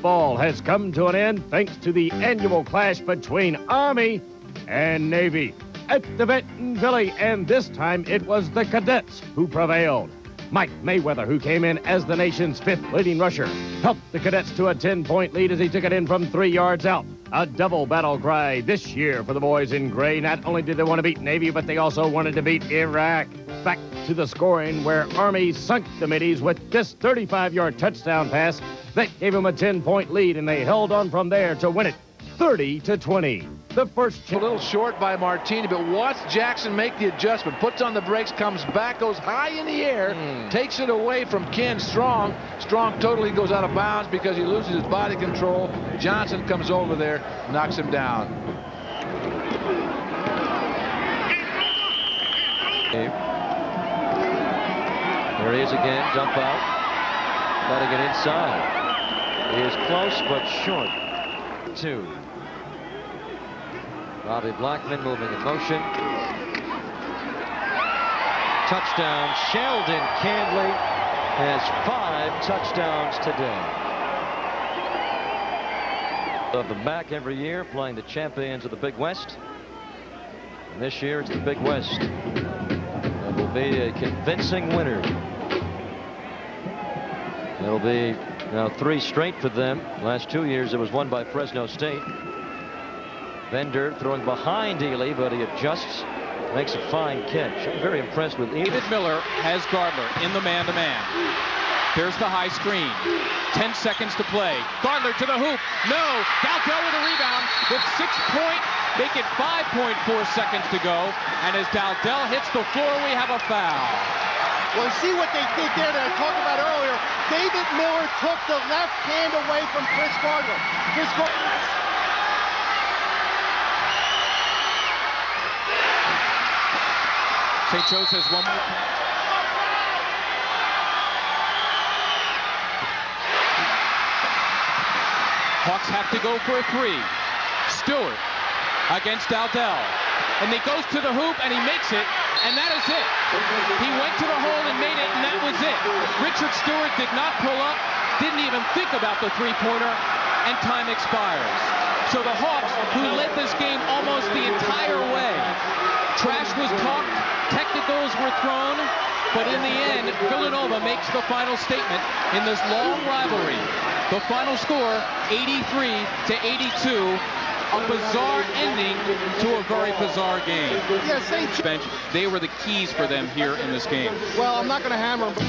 Ball has come to an end thanks to the annual clash between Army and Navy at the Bentonville, and this time it was the cadets who prevailed. Mike Mayweather, who came in as the nation's 5th leading rusher, helped the cadets to a 10-point lead as he took it in from 3 yards out. A double battle cry this year for the boys in gray. Not only did they want to beat Navy, but they also wanted to beat Iraq. Back to the scoring, where Army sunk the Middies with this 35-yard touchdown pass that gave them a 10-point lead, and they held on from there to win it 30-20. The first a little short by Martini, but watch Jackson make the adjustment, puts on the brakes, comes back, goes high in the air, takes it away from Ken Strong. Strong totally goes out of bounds because he loses his body control. Johnson comes over there, knocks him down. There he is again, dump out. Got to get inside. He is close but short. 2. Bobby Blackman moving in motion. Touchdown. Sheldon Canley has 5 touchdowns today. Of them back every year playing the champions of the Big West. And this year it's the Big West. That will be a convincing winner. It'll be now 3 straight for them. Last 2 years it was won by Fresno State. Bender throwing behind Ely, but he adjusts, makes a fine catch. I'm very impressed with Ely. David Miller has Gardler in the man-to-man. Here's the high screen. 10 seconds to play. Gardler to the hoop. No. Dowdell with a rebound with 6 point. Make it 5.4 seconds to go. And as Dowdell hits the floor, we have a foul. Well, see what they did there that I talked about earlier. David Miller took the left hand away from Chris Gardler. Chris Gardler. St. Joe's has one more. Hawks have to go for a 3. Stewart against Dowdell. And he goes to the hoop and he makes it, and that is it. He went to the hole and made it, and that was it. Richard Stewart did not pull up, didn't even think about the 3-pointer, and time expires. So the Hawks, who led this game almost the entire way, trash was talked, technicals were thrown, but in the end, Villanova makes the final statement in this long rivalry. The final score, 83-82. A bizarre ending to a very bizarre game. Yeah, St. Bench, they were the keys for them here in this game. Well, I'm not going to hammer them.